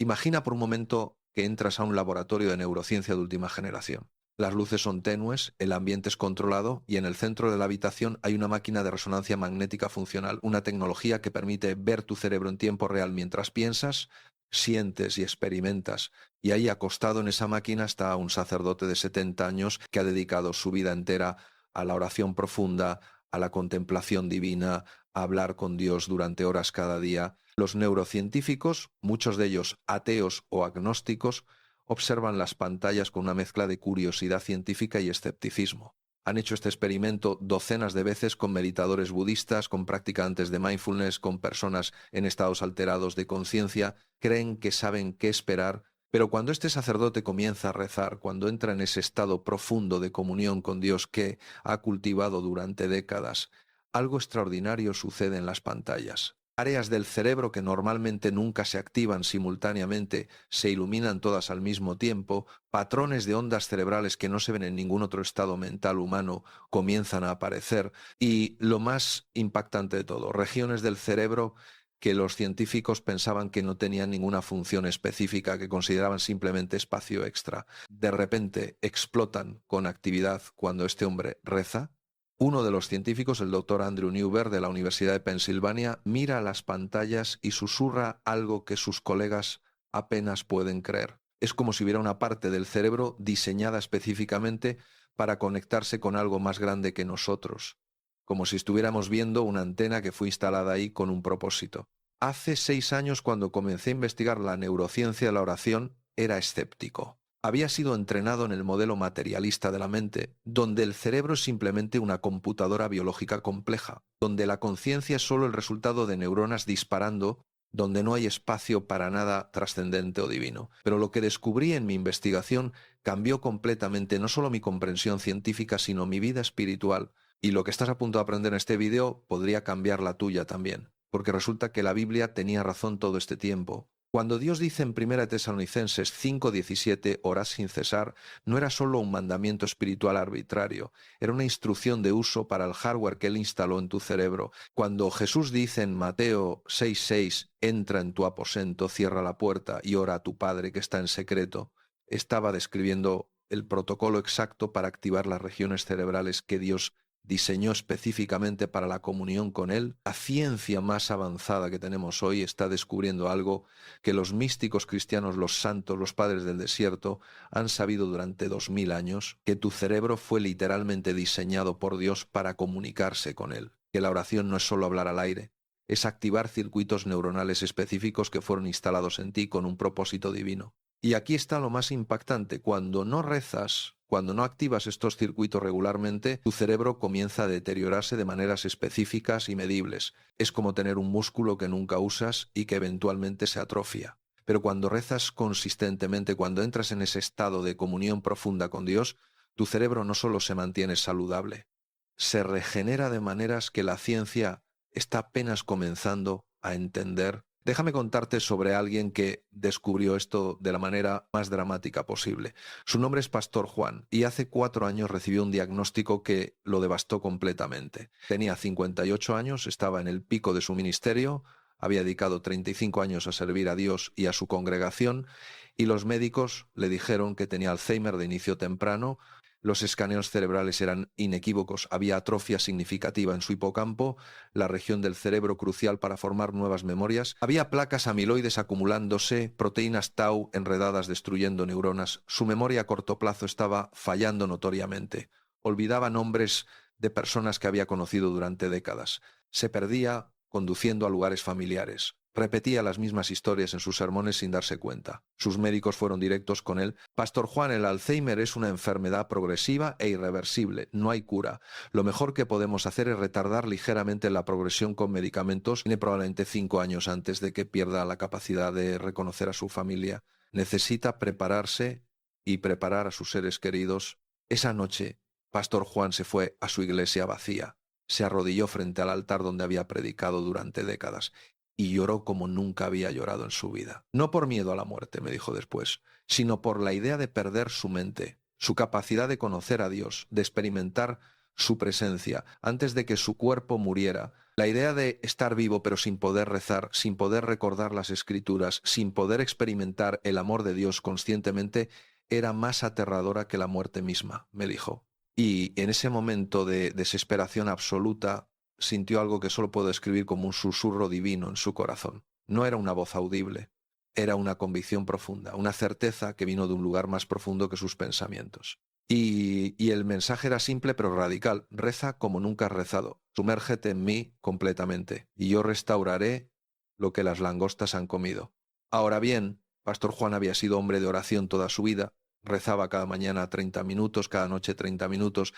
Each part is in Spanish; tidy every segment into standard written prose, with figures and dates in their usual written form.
Imagina por un momento que entras a un laboratorio de neurociencia de última generación. Las luces son tenues, el ambiente es controlado y en el centro de la habitación hay una máquina de resonancia magnética funcional, una tecnología que permite ver tu cerebro en tiempo real mientras piensas, sientes y experimentas. Y ahí acostado en esa máquina está un sacerdote de 70 años que ha dedicado su vida entera a la oración profunda, a la contemplación divina, a hablar con Dios durante horas cada día. Los neurocientíficos, muchos de ellos ateos o agnósticos, observan las pantallas con una mezcla de curiosidad científica y escepticismo. Han hecho este experimento docenas de veces con meditadores budistas, con practicantes de mindfulness, con personas en estados alterados de conciencia. Creen que saben qué esperar, pero cuando este sacerdote comienza a rezar, cuando entra en ese estado profundo de comunión con Dios que ha cultivado durante décadas, algo extraordinario sucede en las pantallas. Áreas del cerebro que normalmente nunca se activan simultáneamente se iluminan todas al mismo tiempo, patrones de ondas cerebrales que no se ven en ningún otro estado mental humano comienzan a aparecer y, lo más impactante de todo, regiones del cerebro que los científicos pensaban que no tenían ninguna función específica, que consideraban simplemente espacio extra, de repente explotan con actividad cuando este hombre reza. Uno de los científicos, el doctor Andrew Newberg de la Universidad de Pensilvania, mira las pantallas y susurra algo que sus colegas apenas pueden creer. Es como si hubiera una parte del cerebro diseñada específicamente para conectarse con algo más grande que nosotros, como si estuviéramos viendo una antena que fue instalada ahí con un propósito. Hace 6 años, cuando comencé a investigar la neurociencia de la oración, era escéptico. Había sido entrenado en el modelo materialista de la mente, donde el cerebro es simplemente una computadora biológica compleja, donde la conciencia es solo el resultado de neuronas disparando, donde no hay espacio para nada trascendente o divino. Pero lo que descubrí en mi investigación cambió completamente no solo mi comprensión científica, sino mi vida espiritual. Y lo que estás a punto de aprender en este vídeo podría cambiar la tuya también, porque resulta que la Biblia tenía razón todo este tiempo. Cuando Dios dice en 1 Tesalonicenses 5:17, orad sin cesar, no era solo un mandamiento espiritual arbitrario, era una instrucción de uso para el hardware que Él instaló en tu cerebro. Cuando Jesús dice en Mateo 6:6, entra en tu aposento, cierra la puerta y ora a tu Padre que está en secreto, estaba describiendo el protocolo exacto para activar las regiones cerebrales que Dios diseñó específicamente para la comunión con Él. La ciencia más avanzada que tenemos hoy está descubriendo algo que los místicos cristianos, los santos, los padres del desierto, han sabido durante 2000 años, que tu cerebro fue literalmente diseñado por Dios para comunicarse con Él, que la oración no es solo hablar al aire, es activar circuitos neuronales específicos que fueron instalados en ti con un propósito divino. Y aquí está lo más impactante: cuando no rezas, cuando no activas estos circuitos regularmente, tu cerebro comienza a deteriorarse de maneras específicas y medibles. Es como tener un músculo que nunca usas y que eventualmente se atrofia. Pero cuando rezas consistentemente, cuando entras en ese estado de comunión profunda con Dios, tu cerebro no solo se mantiene saludable, se regenera de maneras que la ciencia está apenas comenzando a entender. Déjame contarte sobre alguien que descubrió esto de la manera más dramática posible. Su nombre es Pastor Juan y hace 4 años recibió un diagnóstico que lo devastó completamente. Tenía 58 años, estaba en el pico de su ministerio, había dedicado 35 años a servir a Dios y a su congregación, y los médicos le dijeron que tenía Alzheimer de inicio temprano. Los escaneos cerebrales eran inequívocos, había atrofia significativa en su hipocampo, la región del cerebro crucial para formar nuevas memorias. Había placas amiloides acumulándose, proteínas tau enredadas destruyendo neuronas. Su memoria a corto plazo estaba fallando notoriamente. Olvidaba nombres de personas que había conocido durante décadas. Se perdía conduciendo a lugares familiares. Repetía las mismas historias en sus sermones sin darse cuenta. Sus médicos fueron directos con él. Pastor Juan, el Alzheimer es una enfermedad progresiva e irreversible. No hay cura. Lo mejor que podemos hacer es retardar ligeramente la progresión con medicamentos. Tiene probablemente 5 años antes de que pierda la capacidad de reconocer a su familia. Necesita prepararse y preparar a sus seres queridos. Esa noche, Pastor Juan se fue a su iglesia vacía. Se arrodilló frente al altar donde había predicado durante décadas y lloró como nunca había llorado en su vida. No por miedo a la muerte, me dijo después, sino por la idea de perder su mente, su capacidad de conocer a Dios, de experimentar su presencia, antes de que su cuerpo muriera. La idea de estar vivo pero sin poder rezar, sin poder recordar las escrituras, sin poder experimentar el amor de Dios conscientemente, era más aterradora que la muerte misma, me dijo. Y en ese momento de desesperación absoluta, sintió algo que solo puedo describir como un susurro divino en su corazón. No era una voz audible, era una convicción profunda, una certeza que vino de un lugar más profundo que sus pensamientos. Y el mensaje era simple pero radical. Reza como nunca has rezado. Sumérgete en mí completamente y yo restauraré lo que las langostas han comido. Ahora bien, Pastor Juan había sido hombre de oración toda su vida. Rezaba cada mañana 30 minutos, cada noche 30 minutos,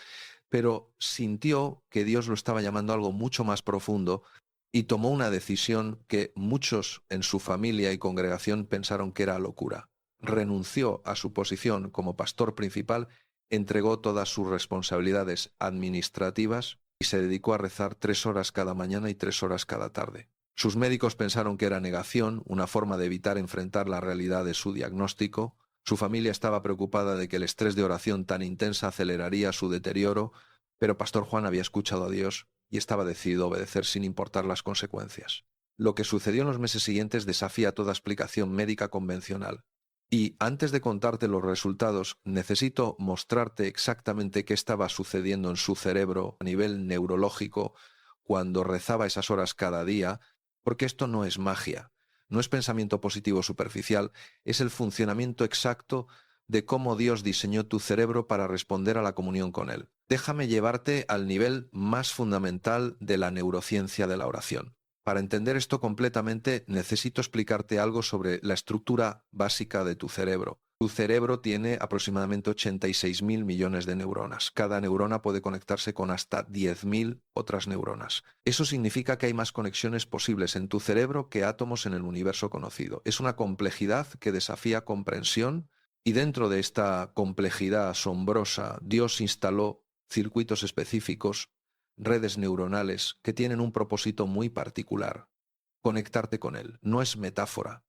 pero sintió que Dios lo estaba llamando a algo mucho más profundo y tomó una decisión que muchos en su familia y congregación pensaron que era locura. Renunció a su posición como pastor principal, entregó todas sus responsabilidades administrativas y se dedicó a rezar 3 horas cada mañana y 3 horas cada tarde. Sus médicos pensaron que era negación, una forma de evitar enfrentar la realidad de su diagnóstico. Su familia estaba preocupada de que el estrés de oración tan intensa aceleraría su deterioro, pero Pastor Juan había escuchado a Dios y estaba decidido a obedecer sin importar las consecuencias. Lo que sucedió en los meses siguientes desafía toda explicación médica convencional. Y antes de contarte los resultados, necesito mostrarte exactamente qué estaba sucediendo en su cerebro a nivel neurológico cuando rezaba esas horas cada día, porque esto no es magia, no es pensamiento positivo superficial, es el funcionamiento exacto de cómo Dios diseñó tu cerebro para responder a la comunión con Él. Déjame llevarte al nivel más fundamental de la neurociencia de la oración. Para entender esto completamente, necesito explicarte algo sobre la estructura básica de tu cerebro. Tu cerebro tiene aproximadamente 86.000 millones de neuronas. Cada neurona puede conectarse con hasta 10.000 otras neuronas. Eso significa que hay más conexiones posibles en tu cerebro que átomos en el universo conocido. Es una complejidad que desafía comprensión y dentro de esta complejidad asombrosa, Dios instaló circuitos específicos, redes neuronales que tienen un propósito muy particular: conectarte con Él. No es metáfora,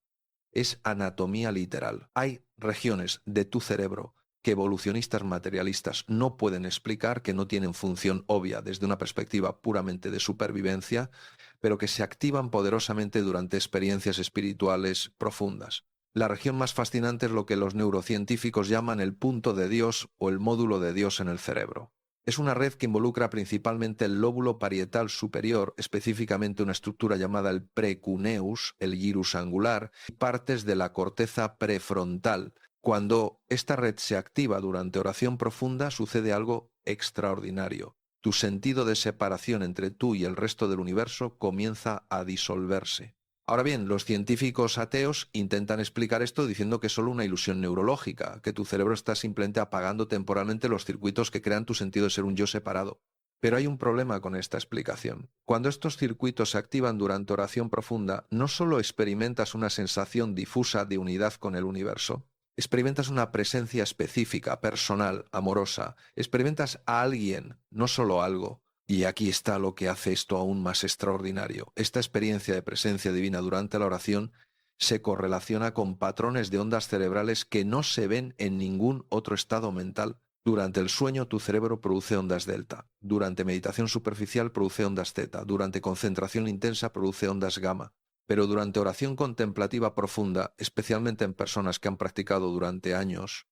es anatomía literal. Hay regiones de tu cerebro que evolucionistas materialistas no pueden explicar, que no tienen función obvia desde una perspectiva puramente de supervivencia, pero que se activan poderosamente durante experiencias espirituales profundas. La región más fascinante es lo que los neurocientíficos llaman el punto de Dios o el módulo de Dios en el cerebro. Es una red que involucra principalmente el lóbulo parietal superior, específicamente una estructura llamada el precuneus, el gyrus angular, y partes de la corteza prefrontal. Cuando esta red se activa durante oración profunda, sucede algo extraordinario. Tu sentido de separación entre tú y el resto del universo comienza a disolverse. Ahora bien, los científicos ateos intentan explicar esto diciendo que es solo una ilusión neurológica, que tu cerebro está simplemente apagando temporalmente los circuitos que crean tu sentido de ser un yo separado. Pero hay un problema con esta explicación. Cuando estos circuitos se activan durante oración profunda, no solo experimentas una sensación difusa de unidad con el universo, experimentas una presencia específica, personal, amorosa, experimentas a alguien, no solo algo. Y aquí está lo que hace esto aún más extraordinario. Esta experiencia de presencia divina durante la oración se correlaciona con patrones de ondas cerebrales que no se ven en ningún otro estado mental. Durante el sueño tu cerebro produce ondas delta, durante meditación superficial produce ondas zeta, durante concentración intensa produce ondas gamma, pero durante oración contemplativa profunda, especialmente en personas que han practicado durante años,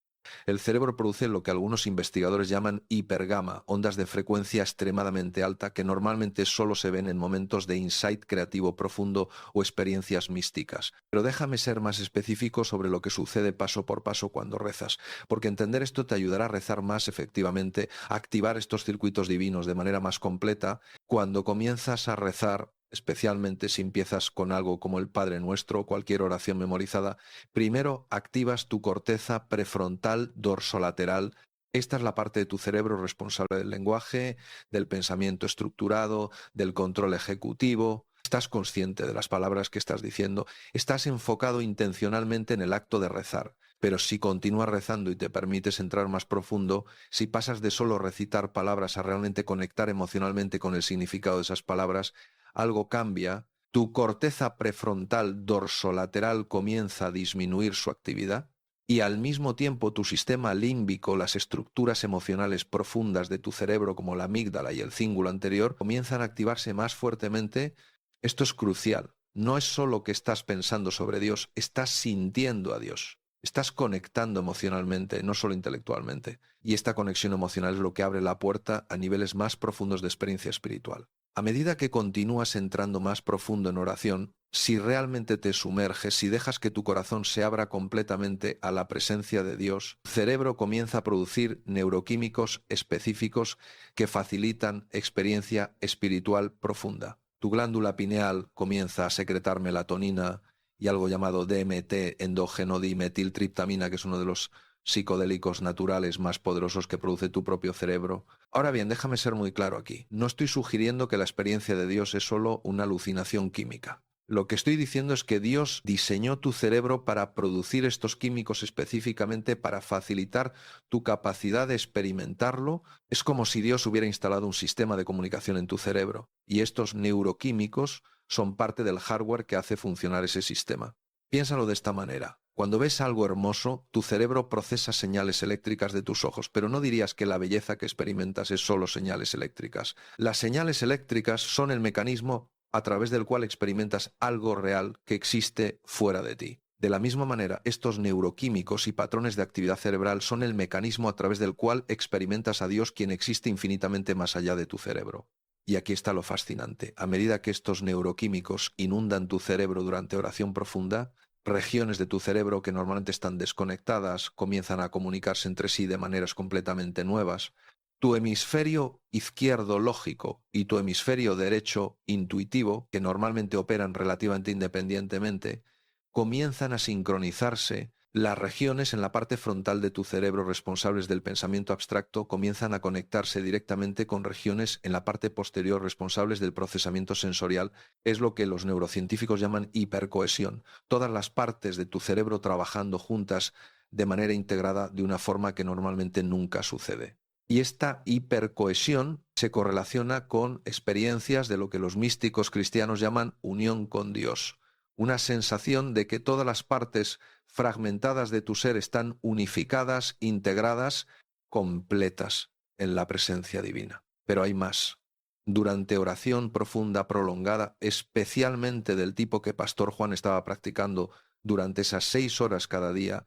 el cerebro produce lo que algunos investigadores llaman hipergamma, ondas de frecuencia extremadamente alta que normalmente solo se ven en momentos de insight creativo profundo o experiencias místicas. Pero déjame ser más específico sobre lo que sucede paso por paso cuando rezas, porque entender esto te ayudará a rezar más efectivamente, a activar estos circuitos divinos de manera más completa. Cuando comienzas a rezar, especialmente si empiezas con algo como el Padre Nuestro o cualquier oración memorizada, primero activas tu corteza prefrontal dorsolateral. Esta es la parte de tu cerebro responsable del lenguaje, del pensamiento estructurado, del control ejecutivo. Estás consciente de las palabras que estás diciendo, estás enfocado intencionalmente en el acto de rezar. Pero si continúas rezando y te permites entrar más profundo, si pasas de solo recitar palabras a realmente conectar emocionalmente con el significado de esas palabras, algo cambia. Tu corteza prefrontal dorsolateral comienza a disminuir su actividad y al mismo tiempo tu sistema límbico, las estructuras emocionales profundas de tu cerebro como la amígdala y el cíngulo anterior comienzan a activarse más fuertemente. Esto es crucial. No es solo que estás pensando sobre Dios, estás sintiendo a Dios. Estás conectando emocionalmente, no solo intelectualmente. Y esta conexión emocional es lo que abre la puerta a niveles más profundos de experiencia espiritual. A medida que continúas entrando más profundo en oración, si realmente te sumerges, si dejas que tu corazón se abra completamente a la presencia de Dios, tu cerebro comienza a producir neuroquímicos específicos que facilitan experiencia espiritual profunda. Tu glándula pineal comienza a secretar melatonina y algo llamado DMT, endógeno dimetiltriptamina, que es uno de los psicodélicos naturales más poderosos que produce tu propio cerebro. Ahora bien, déjame ser muy claro aquí. No estoy sugiriendo que la experiencia de Dios es solo una alucinación química. Lo que estoy diciendo es que Dios diseñó tu cerebro para producir estos químicos específicamente para facilitar tu capacidad de experimentarlo. Es como si Dios hubiera instalado un sistema de comunicación en tu cerebro y estos neuroquímicos son parte del hardware que hace funcionar ese sistema. Piénsalo de esta manera. Cuando ves algo hermoso, tu cerebro procesa señales eléctricas de tus ojos, pero no dirías que la belleza que experimentas es solo señales eléctricas. Las señales eléctricas son el mecanismo a través del cual experimentas algo real que existe fuera de ti. De la misma manera, estos neuroquímicos y patrones de actividad cerebral son el mecanismo a través del cual experimentas a Dios, quien existe infinitamente más allá de tu cerebro. Y aquí está lo fascinante. A medida que estos neuroquímicos inundan tu cerebro durante oración profunda, regiones de tu cerebro que normalmente están desconectadas comienzan a comunicarse entre sí de maneras completamente nuevas. Tu hemisferio izquierdo lógico y tu hemisferio derecho intuitivo, que normalmente operan relativamente independientemente, comienzan a sincronizarse. Las regiones en la parte frontal de tu cerebro responsables del pensamiento abstracto comienzan a conectarse directamente con regiones en la parte posterior responsables del procesamiento sensorial. Es lo que los neurocientíficos llaman hipercohesión. Todas las partes de tu cerebro trabajando juntas de manera integrada de una forma que normalmente nunca sucede. Y esta hipercohesión se correlaciona con experiencias de lo que los místicos cristianos llaman unión con Dios. Una sensación de que todas las partes fragmentadas de tu ser están unificadas, integradas, completas en la presencia divina. Pero hay más. Durante oración profunda, prolongada, especialmente del tipo que Pastor Juan estaba practicando durante esas 6 horas cada día,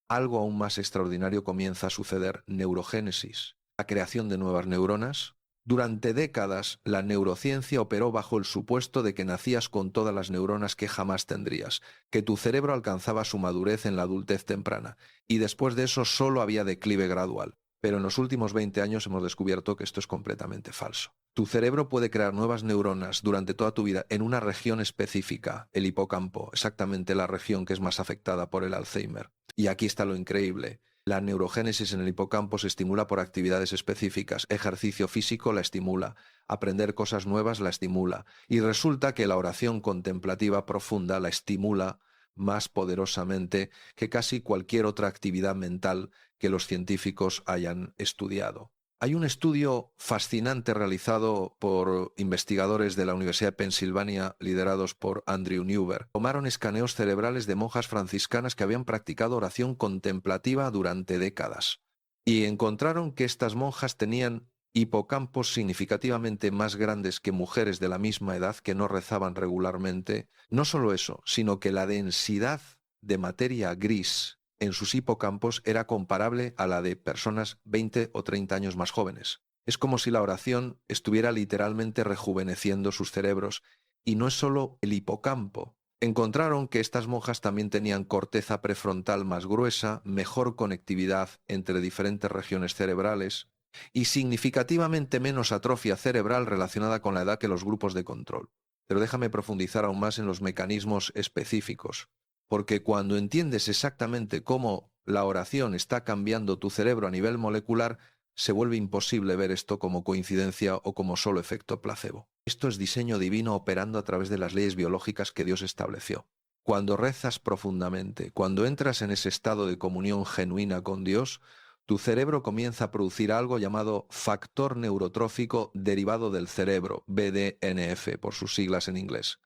algo aún más extraordinario comienza a suceder: neurogénesis, la creación de nuevas neuronas. Durante décadas, la neurociencia operó bajo el supuesto de que nacías con todas las neuronas que jamás tendrías, que tu cerebro alcanzaba su madurez en la adultez temprana, y después de eso solo había declive gradual. Pero en los últimos 20 años hemos descubierto que esto es completamente falso. Tu cerebro puede crear nuevas neuronas durante toda tu vida en una región específica, el hipocampo, exactamente la región que es más afectada por el Alzheimer. Y aquí está lo increíble. La neurogénesis en el hipocampo se estimula por actividades específicas. Ejercicio físico la estimula, aprender cosas nuevas la estimula, y resulta que la oración contemplativa profunda la estimula más poderosamente que casi cualquier otra actividad mental que los científicos hayan estudiado. Hay un estudio fascinante realizado por investigadores de la Universidad de Pensilvania liderados por Andrew Newber. Tomaron escaneos cerebrales de monjas franciscanas que habían practicado oración contemplativa durante décadas y encontraron que estas monjas tenían hipocampos significativamente más grandes que mujeres de la misma edad que no rezaban regularmente. No solo eso, sino que la densidad de materia gris en sus hipocampos era comparable a la de personas 20 o 30 años más jóvenes. Es como si la oración estuviera literalmente rejuveneciendo sus cerebros. Y no es solo el hipocampo. Encontraron que estas monjas también tenían corteza prefrontal más gruesa, mejor conectividad entre diferentes regiones cerebrales y significativamente menos atrofia cerebral relacionada con la edad que los grupos de control. Pero déjame profundizar aún más en los mecanismos específicos. Porque cuando entiendes exactamente cómo la oración está cambiando tu cerebro a nivel molecular, se vuelve imposible ver esto como coincidencia o como solo efecto placebo. Esto es diseño divino operando a través de las leyes biológicas que Dios estableció. Cuando rezas profundamente, cuando entras en ese estado de comunión genuina con Dios, tu cerebro comienza a producir algo llamado factor neurotrófico derivado del cerebro, BDNF por sus siglas en inglés.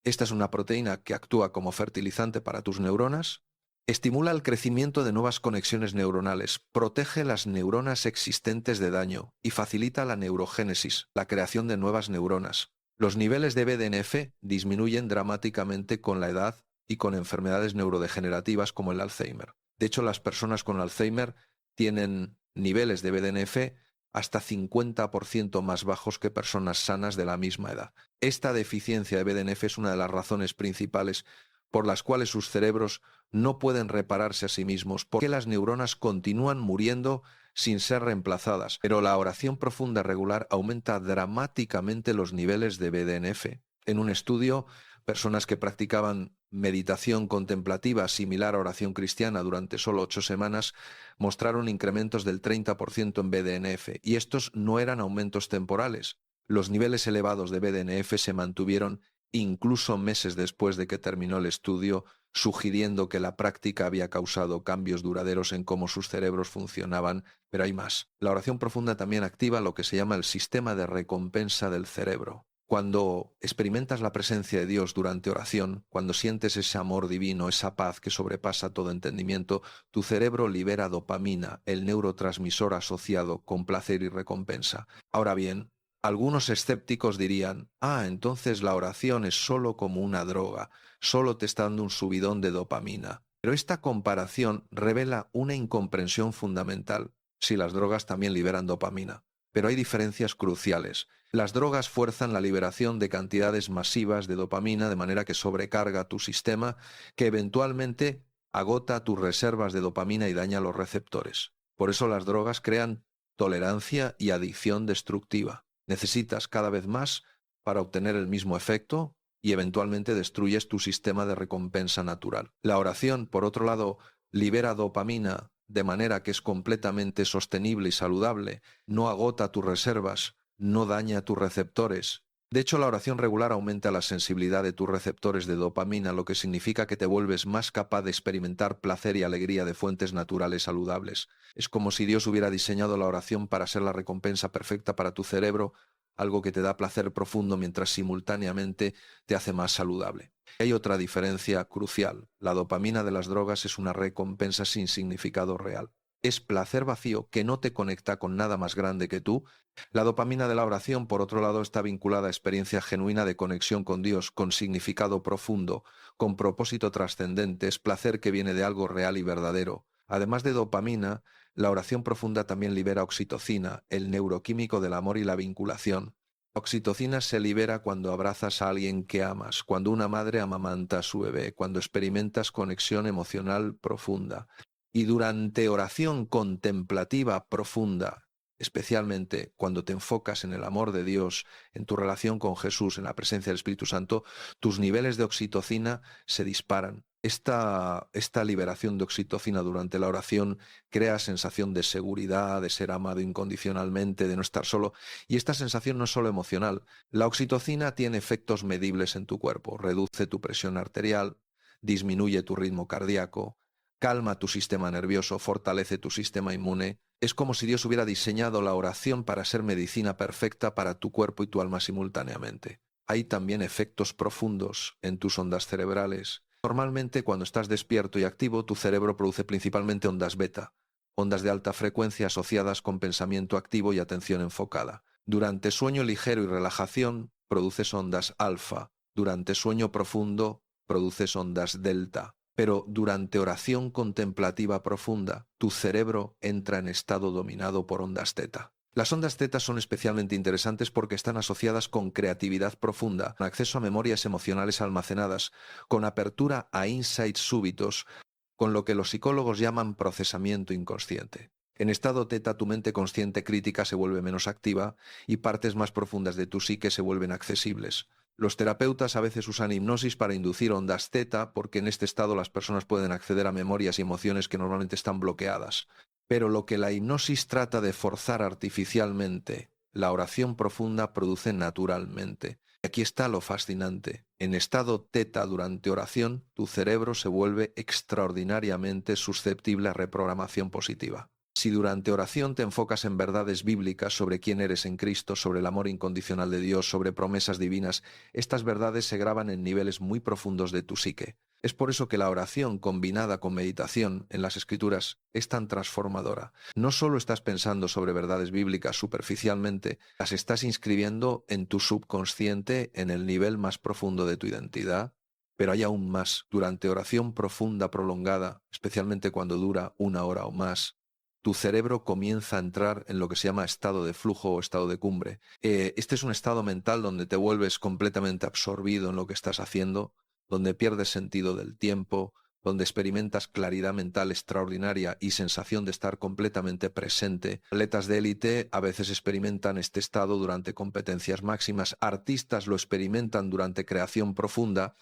Esta es una proteína que actúa como fertilizante para tus neuronas. Estimula el crecimiento de nuevas conexiones neuronales, protege las neuronas existentes de daño y facilita la neurogénesis, la creación de nuevas neuronas. Los niveles de BDNF disminuyen dramáticamente con la edad y con enfermedades neurodegenerativas como el Alzheimer. De hecho, las personas con Alzheimer tienen niveles de BDNF hasta 50% más bajos que personas sanas de la misma edad. Esta deficiencia de BDNF es una de las razones principales por las cuales sus cerebros no pueden repararse a sí mismos, porque las neuronas continúan muriendo sin ser reemplazadas. Pero la oración profunda regular aumenta dramáticamente los niveles de BDNF. En un estudio, personas que practicaban meditación contemplativa similar a oración cristiana durante solo 8 semanas mostraron incrementos del 30% en BDNF, y estos no eran aumentos temporales. Los niveles elevados de BDNF se mantuvieron incluso meses después de que terminó el estudio, sugiriendo que la práctica había causado cambios duraderos en cómo sus cerebros funcionaban. Pero hay más. La oración profunda también activa lo que se llama el sistema de recompensa del cerebro. Cuando experimentas la presencia de Dios durante oración, cuando sientes ese amor divino, esa paz que sobrepasa todo entendimiento, tu cerebro libera dopamina, el neurotransmisor asociado con placer y recompensa. Ahora bien, algunos escépticos dirían, entonces la oración es solo como una droga, solo te está dando un subidón de dopamina. Pero esta comparación revela una incomprensión fundamental. Si las drogas también liberan dopamina. Pero hay diferencias cruciales. Las drogas fuerzan la liberación de cantidades masivas de dopamina de manera que sobrecarga tu sistema, que eventualmente agota tus reservas de dopamina y daña los receptores. Por eso las drogas crean tolerancia y adicción destructiva. Necesitas cada vez más para obtener el mismo efecto y eventualmente destruyes tu sistema de recompensa natural. La oración, por otro lado, libera dopamina de manera que es completamente sostenible y saludable, no agota tus reservas, no daña tus receptores. De hecho, la oración regular aumenta la sensibilidad de tus receptores de dopamina, lo que significa que te vuelves más capaz de experimentar placer y alegría de fuentes naturales saludables. Es como si Dios hubiera diseñado la oración para ser la recompensa perfecta para tu cerebro, algo que te da placer profundo mientras simultáneamente te hace más saludable. Hay otra diferencia crucial. La dopamina de las drogas es una recompensa sin significado real. Es placer vacío que no te conecta con nada más grande que tú. La dopamina de la oración, por otro lado, está vinculada a experiencia genuina de conexión con Dios, con significado profundo, con propósito trascendente. Es placer que viene de algo real y verdadero. Además de dopamina, la oración profunda también libera oxitocina, el neuroquímico del amor y la vinculación. La oxitocina se libera cuando abrazas a alguien que amas, cuando una madre amamanta a su bebé, cuando experimentas conexión emocional profunda. Y durante oración contemplativa profunda, especialmente cuando te enfocas en el amor de Dios, en tu relación con Jesús, en la presencia del Espíritu Santo, tus niveles de oxitocina se disparan. Esta liberación de oxitocina durante la oración crea sensación de seguridad, de ser amado incondicionalmente, de no estar solo. Y esta sensación no es solo emocional. La oxitocina tiene efectos medibles en tu cuerpo. Reduce tu presión arterial, disminuye tu ritmo cardíaco, calma tu sistema nervioso, fortalece tu sistema inmune. Es como si Dios hubiera diseñado la oración para ser medicina perfecta para tu cuerpo y tu alma simultáneamente. Hay también efectos profundos en tus ondas cerebrales. Normalmente, cuando estás despierto y activo, tu cerebro produce principalmente ondas beta, ondas de alta frecuencia asociadas con pensamiento activo y atención enfocada. Durante sueño ligero y relajación, produces ondas alfa. Durante sueño profundo, produces ondas delta. Pero durante oración contemplativa profunda, tu cerebro entra en estado dominado por ondas teta. Las ondas teta son especialmente interesantes porque están asociadas con creatividad profunda, con acceso a memorias emocionales almacenadas, con apertura a insights súbitos, con lo que los psicólogos llaman procesamiento inconsciente. En estado teta, tu mente consciente crítica se vuelve menos activa y partes más profundas de tu psique se vuelven accesibles. Los terapeutas a veces usan hipnosis para inducir ondas teta porque en este estado las personas pueden acceder a memorias y emociones que normalmente están bloqueadas. Pero lo que la hipnosis trata de forzar artificialmente, la oración profunda produce naturalmente. Aquí está lo fascinante. En estado teta durante oración, tu cerebro se vuelve extraordinariamente susceptible a reprogramación positiva. Si durante oración te enfocas en verdades bíblicas sobre quién eres en Cristo, sobre el amor incondicional de Dios, sobre promesas divinas, estas verdades se graban en niveles muy profundos de tu psique. Es por eso que la oración combinada con meditación en las Escrituras es tan transformadora. No solo estás pensando sobre verdades bíblicas superficialmente, las estás inscribiendo en tu subconsciente en el nivel más profundo de tu identidad. Pero hay aún más. Durante oración profunda prolongada, especialmente cuando dura 1 hora o más, tu cerebro comienza a entrar en lo que se llama estado de flujo o estado de cumbre. Este es un estado mental donde te vuelves completamente absorbido en lo que estás haciendo, donde pierdes sentido del tiempo, donde experimentas claridad mental extraordinaria y sensación de estar completamente presente. Atletas de élite a veces experimentan este estado durante competencias máximas, artistas lo experimentan durante creación profunda,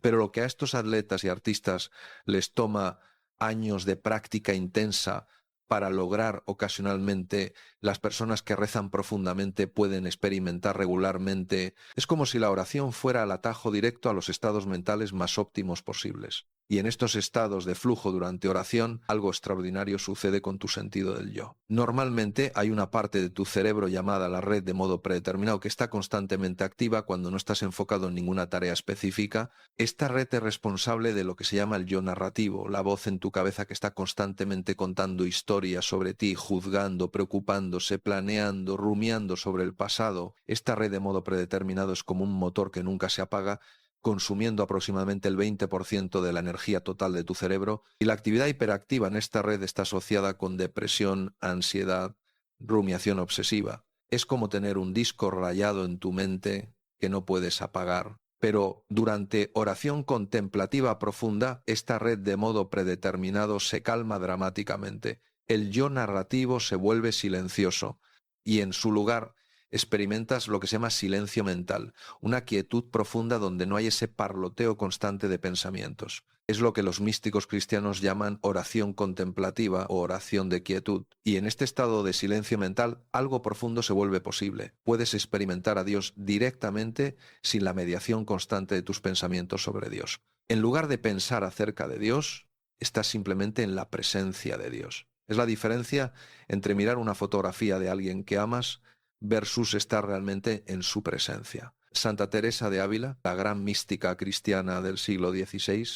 pero lo que a estos atletas y artistas les toma años de práctica intensa para lograr ocasionalmente, las personas que rezan profundamente pueden experimentar regularmente. Es como si la oración fuera el atajo directo a los estados mentales más óptimos posibles. Y en estos estados de flujo durante oración, algo extraordinario sucede con tu sentido del yo. Normalmente hay una parte de tu cerebro llamada la red de modo predeterminado que está constantemente activa cuando no estás enfocado en ninguna tarea específica. Esta red es responsable de lo que se llama el yo narrativo, la voz en tu cabeza que está constantemente contando historias sobre ti, juzgando, preocupándose, planeando, rumiando sobre el pasado. Esta red de modo predeterminado es como un motor que nunca se apaga, consumiendo aproximadamente el 20% de la energía total de tu cerebro, y la actividad hiperactiva en esta red está asociada con depresión, ansiedad, rumiación obsesiva. Es como tener un disco rayado en tu mente que no puedes apagar. Pero durante oración contemplativa profunda, esta red de modo predeterminado se calma dramáticamente. El yo narrativo se vuelve silencioso y en su lugar experimentas lo que se llama silencio mental, una quietud profunda donde no hay ese parloteo constante de pensamientos. Es lo que los místicos cristianos llaman oración contemplativa o oración de quietud. Y en este estado de silencio mental, algo profundo se vuelve posible. Puedes experimentar a Dios directamente sin la mediación constante de tus pensamientos sobre Dios. En lugar de pensar acerca de Dios, estás simplemente en la presencia de Dios. Es la diferencia entre mirar una fotografía de alguien que amas versus estar realmente en su presencia. Santa Teresa de Ávila, la gran mística cristiana del siglo XVI,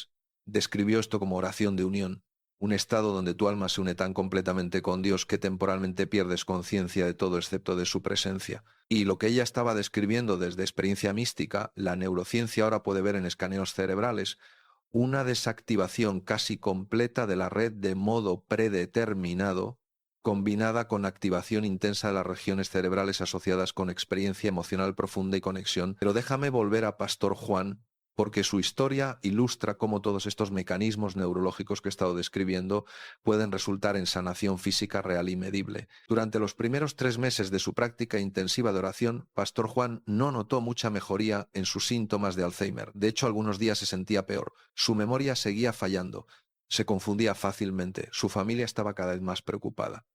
describió esto como oración de unión, un estado donde tu alma se une tan completamente con Dios que temporalmente pierdes conciencia de todo excepto de su presencia. Y lo que ella estaba describiendo desde experiencia mística, la neurociencia ahora puede ver en escaneos cerebrales, una desactivación casi completa de la red de modo predeterminado, combinada con activación intensa de las regiones cerebrales asociadas con experiencia emocional profunda y conexión. Pero déjame volver a Pastor Juan, porque su historia ilustra cómo todos estos mecanismos neurológicos que he estado describiendo pueden resultar en sanación física real y medible. Durante los primeros 3 meses de su práctica intensiva de oración, Pastor Juan no notó mucha mejoría en sus síntomas de Alzheimer. De hecho, algunos días se sentía peor. Su memoria seguía fallando. Se confundía fácilmente. Su familia estaba cada vez más preocupada.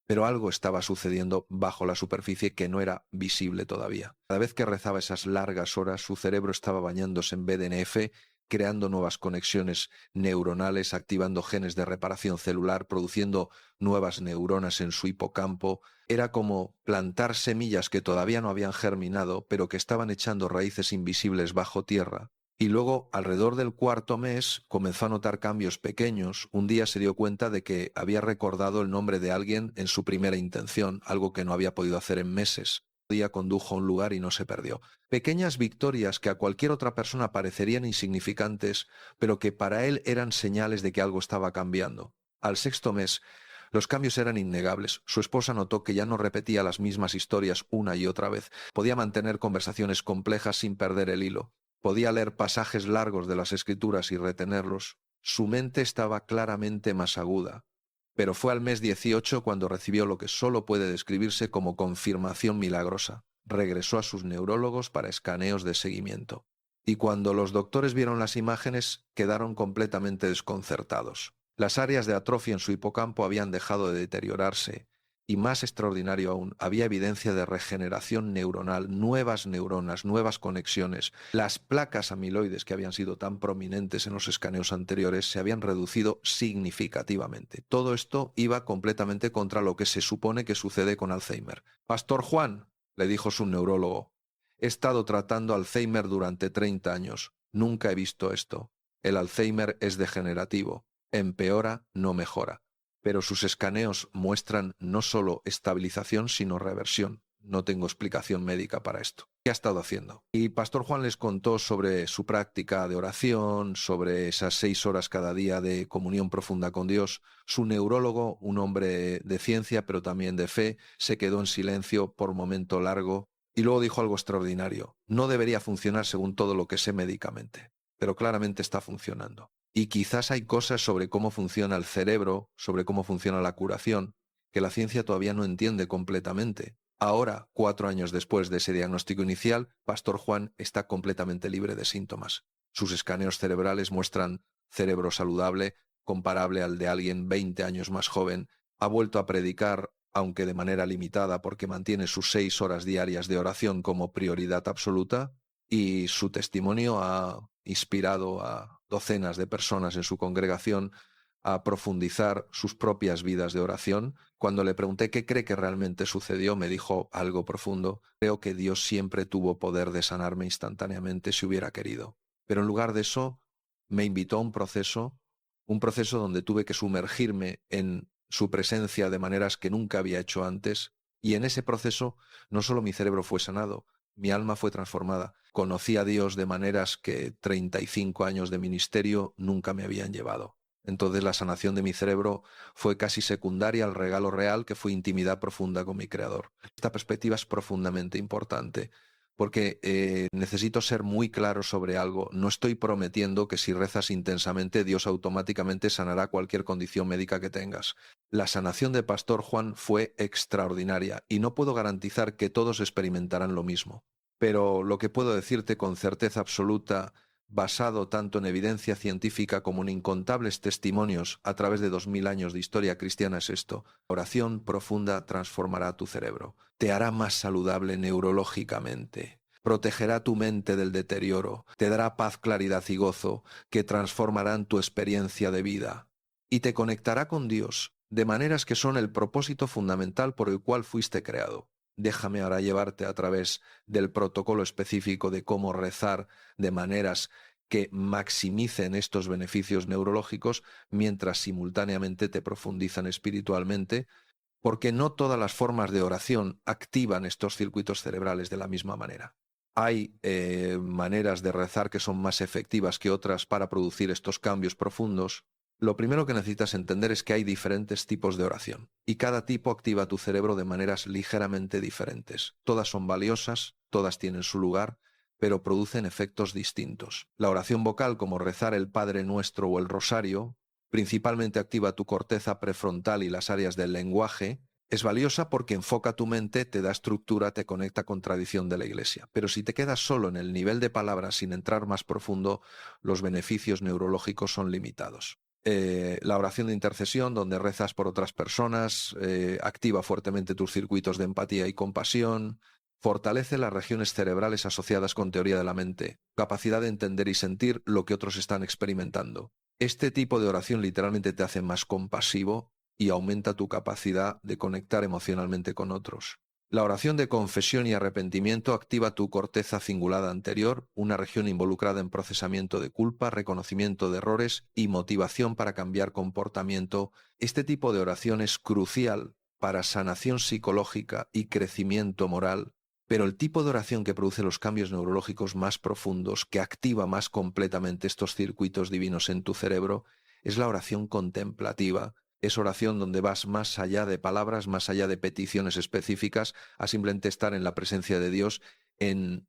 Pero algo estaba sucediendo bajo la superficie que no era visible todavía. Cada vez que rezaba esas largas horas, su cerebro estaba bañándose en BDNF, creando nuevas conexiones neuronales, activando genes de reparación celular, produciendo nuevas neuronas en su hipocampo. Era como plantar semillas que todavía no habían germinado, pero que estaban echando raíces invisibles bajo tierra. Y luego, alrededor del 4.º mes, comenzó a notar cambios pequeños. Un día se dio cuenta de que había recordado el nombre de alguien en su primera intención, algo que no había podido hacer en meses. Un día condujo a un lugar y no se perdió. Pequeñas victorias que a cualquier otra persona parecerían insignificantes, pero que para él eran señales de que algo estaba cambiando. Al 6.º mes, los cambios eran innegables. Su esposa notó que ya no repetía las mismas historias una y otra vez. Podía mantener conversaciones complejas sin perder el hilo. Podía leer pasajes largos de las Escrituras y retenerlos. Su mente estaba claramente más aguda. Pero fue al mes 18 cuando recibió lo que solo puede describirse como confirmación milagrosa. Regresó a sus neurólogos para escaneos de seguimiento. Y cuando los doctores vieron las imágenes, quedaron completamente desconcertados. Las áreas de atrofia en su hipocampo habían dejado de deteriorarse Y más extraordinario aún, había evidencia de regeneración neuronal, nuevas neuronas, nuevas conexiones. Las placas amiloides que habían sido tan prominentes en los escaneos anteriores se habían reducido significativamente. Todo esto iba completamente contra lo que se supone que sucede con Alzheimer. Pastor Juan, le dijo su neurólogo, he estado tratando Alzheimer durante 30 años. Nunca he visto esto. El Alzheimer es degenerativo. Empeora, no mejora. Pero sus escaneos muestran no solo estabilización, sino reversión. No tengo explicación médica para esto. ¿Qué ha estado haciendo? Y Pastor Juan les contó sobre su práctica de oración, sobre esas 6 horas cada día de comunión profunda con Dios. Su neurólogo, un hombre de ciencia, pero también de fe, se quedó en silencio por momento largo y luego dijo algo extraordinario. No debería funcionar según todo lo que sé médicamente, pero claramente está funcionando. Y quizás hay cosas sobre cómo funciona el cerebro, sobre cómo funciona la curación, que la ciencia todavía no entiende completamente. Ahora, 4 años después de ese diagnóstico inicial, Pastor Juan está completamente libre de síntomas. Sus escaneos cerebrales muestran cerebro saludable, comparable al de alguien 20 años más joven. Ha vuelto a predicar, aunque de manera limitada, porque mantiene sus 6 horas diarias de oración como prioridad absoluta, y su testimonio ha inspirado a docenas de personas en su congregación a profundizar sus propias vidas de oración. Cuando le pregunté qué cree que realmente sucedió, me dijo algo profundo. Creo que Dios siempre tuvo poder de sanarme instantáneamente si hubiera querido. Pero en lugar de eso, me invitó a un proceso donde tuve que sumergirme en su presencia de maneras que nunca había hecho antes. Y en ese proceso no solo mi cerebro fue sanado, mi alma fue transformada. Conocí a Dios de maneras que 35 años de ministerio nunca me habían llevado. Entonces la sanación de mi cerebro fue casi secundaria al regalo real que fue intimidad profunda con mi Creador. Esta perspectiva es profundamente importante porque necesito ser muy claro sobre algo. No estoy prometiendo que si rezas intensamente Dios automáticamente sanará cualquier condición médica que tengas. La sanación de Pastor Juan fue extraordinaria y no puedo garantizar que todos experimentarán lo mismo. Pero lo que puedo decirte con certeza absoluta, basado tanto en evidencia científica como en incontables testimonios a través de 2000 años de historia cristiana, es esto: oración profunda transformará tu cerebro, te hará más saludable neurológicamente, protegerá tu mente del deterioro, te dará paz, claridad y gozo que transformarán tu experiencia de vida y te conectará con Dios de maneras que son el propósito fundamental por el cual fuiste creado. Déjame ahora llevarte a través del protocolo específico de cómo rezar de maneras que maximicen estos beneficios neurológicos mientras simultáneamente te profundizan espiritualmente, porque no todas las formas de oración activan estos circuitos cerebrales de la misma manera. Hay maneras de rezar que son más efectivas que otras para producir estos cambios profundos. Lo primero que necesitas entender es que hay diferentes tipos de oración y cada tipo activa tu cerebro de maneras ligeramente diferentes. Todas son valiosas, todas tienen su lugar, pero producen efectos distintos. La oración vocal, como rezar el Padre Nuestro o el Rosario, principalmente activa tu corteza prefrontal y las áreas del lenguaje. Es valiosa porque enfoca tu mente, te da estructura, te conecta con tradición de la Iglesia. Pero si te quedas solo en el nivel de palabras sin entrar más profundo, los beneficios neurológicos son limitados. La oración de intercesión, donde rezas por otras personas, activa fuertemente tus circuitos de empatía y compasión, fortalece las regiones cerebrales asociadas con teoría de la mente, capacidad de entender y sentir lo que otros están experimentando. Este tipo de oración literalmente te hace más compasivo y aumenta tu capacidad de conectar emocionalmente con otros. La oración de confesión y arrepentimiento activa tu corteza cingulada anterior, una región involucrada en procesamiento de culpa, reconocimiento de errores y motivación para cambiar comportamiento. Este tipo de oración es crucial para sanación psicológica y crecimiento moral, pero el tipo de oración que produce los cambios neurológicos más profundos, que activa más completamente estos circuitos divinos en tu cerebro, es la oración contemplativa. Es oración donde vas más allá de palabras, más allá de peticiones específicas, a simplemente estar en la presencia de Dios en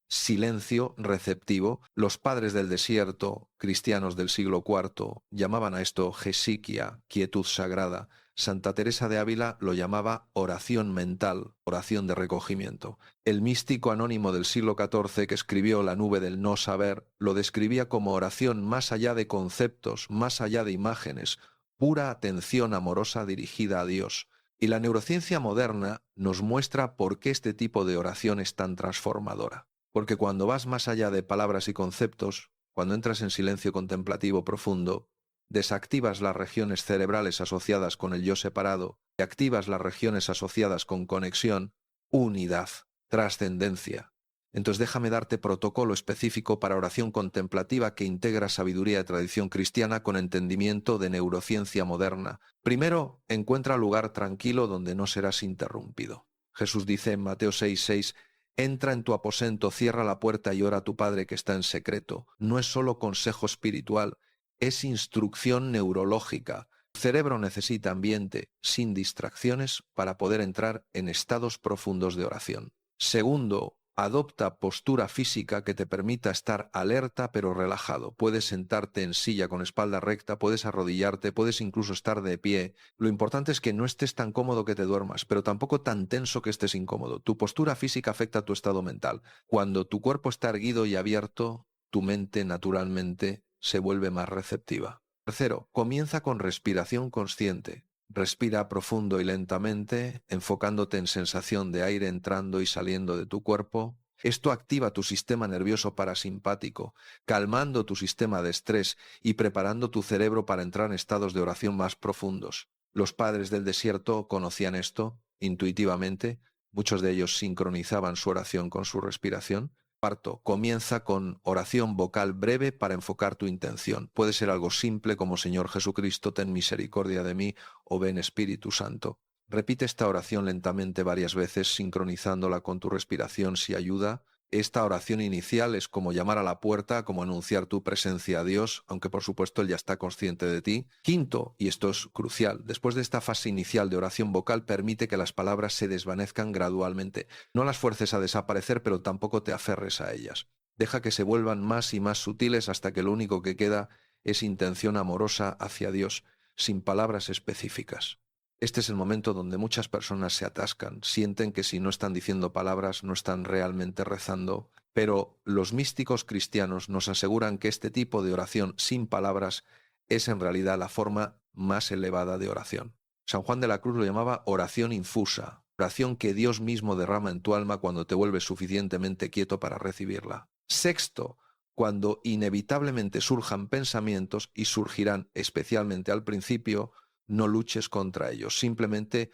silencio receptivo. Los padres del desierto, cristianos del siglo IV, llamaban a esto gesiquia, quietud sagrada. Santa Teresa de Ávila lo llamaba oración mental, oración de recogimiento. El místico anónimo del siglo XIV que escribió La nube del no saber lo describía como oración más allá de conceptos, más allá de imágenes, pura atención amorosa dirigida a Dios. Y la neurociencia moderna nos muestra por qué este tipo de oración es tan transformadora. Porque cuando vas más allá de palabras y conceptos, cuando entras en silencio contemplativo profundo, desactivas las regiones cerebrales asociadas con el yo separado y activas las regiones asociadas con conexión, unidad, trascendencia. Entonces déjame darte protocolo específico para oración contemplativa que integra sabiduría de tradición cristiana con entendimiento de neurociencia moderna. Primero, encuentra lugar tranquilo donde no serás interrumpido. Jesús dice en Mateo 6:6, entra en tu aposento, cierra la puerta y ora a tu Padre que está en secreto. No es solo consejo espiritual, es instrucción neurológica. El cerebro necesita ambiente sin distracciones para poder entrar en estados profundos de oración. Segundo, adopta postura física que te permita estar alerta pero relajado. Puedes sentarte en silla con espalda recta, puedes arrodillarte, puedes incluso estar de pie. Lo importante es que no estés tan cómodo que te duermas, pero tampoco tan tenso que estés incómodo. Tu postura física afecta a tu estado mental. Cuando tu cuerpo está erguido y abierto, tu mente naturalmente se vuelve más receptiva. Tercero, comienza con respiración consciente. Respira profundo y lentamente, enfocándote en sensación de aire entrando y saliendo de tu cuerpo. Esto activa tu sistema nervioso parasimpático, calmando tu sistema de estrés y preparando tu cerebro para entrar en estados de oración más profundos. Los padres del desierto conocían esto intuitivamente, muchos de ellos sincronizaban su oración con su respiración. Cuarto, comienza con oración vocal breve para enfocar tu intención. Puede ser algo simple como Señor Jesucristo, ten misericordia de mí, o ven Espíritu Santo. Repite esta oración lentamente varias veces, sincronizándola con tu respiración si ayuda. Esta oración inicial es como llamar a la puerta, como anunciar tu presencia a Dios, aunque por supuesto Él ya está consciente de ti. Quinto, y esto es crucial, después de esta fase inicial de oración vocal, permite que las palabras se desvanezcan gradualmente. No las fuerces a desaparecer, pero tampoco te aferres a ellas. Deja que se vuelvan más y más sutiles hasta que lo único que queda es intención amorosa hacia Dios, sin palabras específicas. Este es el momento donde muchas personas se atascan, sienten que si no están diciendo palabras no están realmente rezando, pero los místicos cristianos nos aseguran que este tipo de oración sin palabras es en realidad la forma más elevada de oración. San Juan de la Cruz lo llamaba oración infusa, oración que Dios mismo derrama en tu alma cuando te vuelves suficientemente quieto para recibirla. Sexto, cuando inevitablemente surjan pensamientos, y surgirán especialmente al principio, no luches contra ellos, simplemente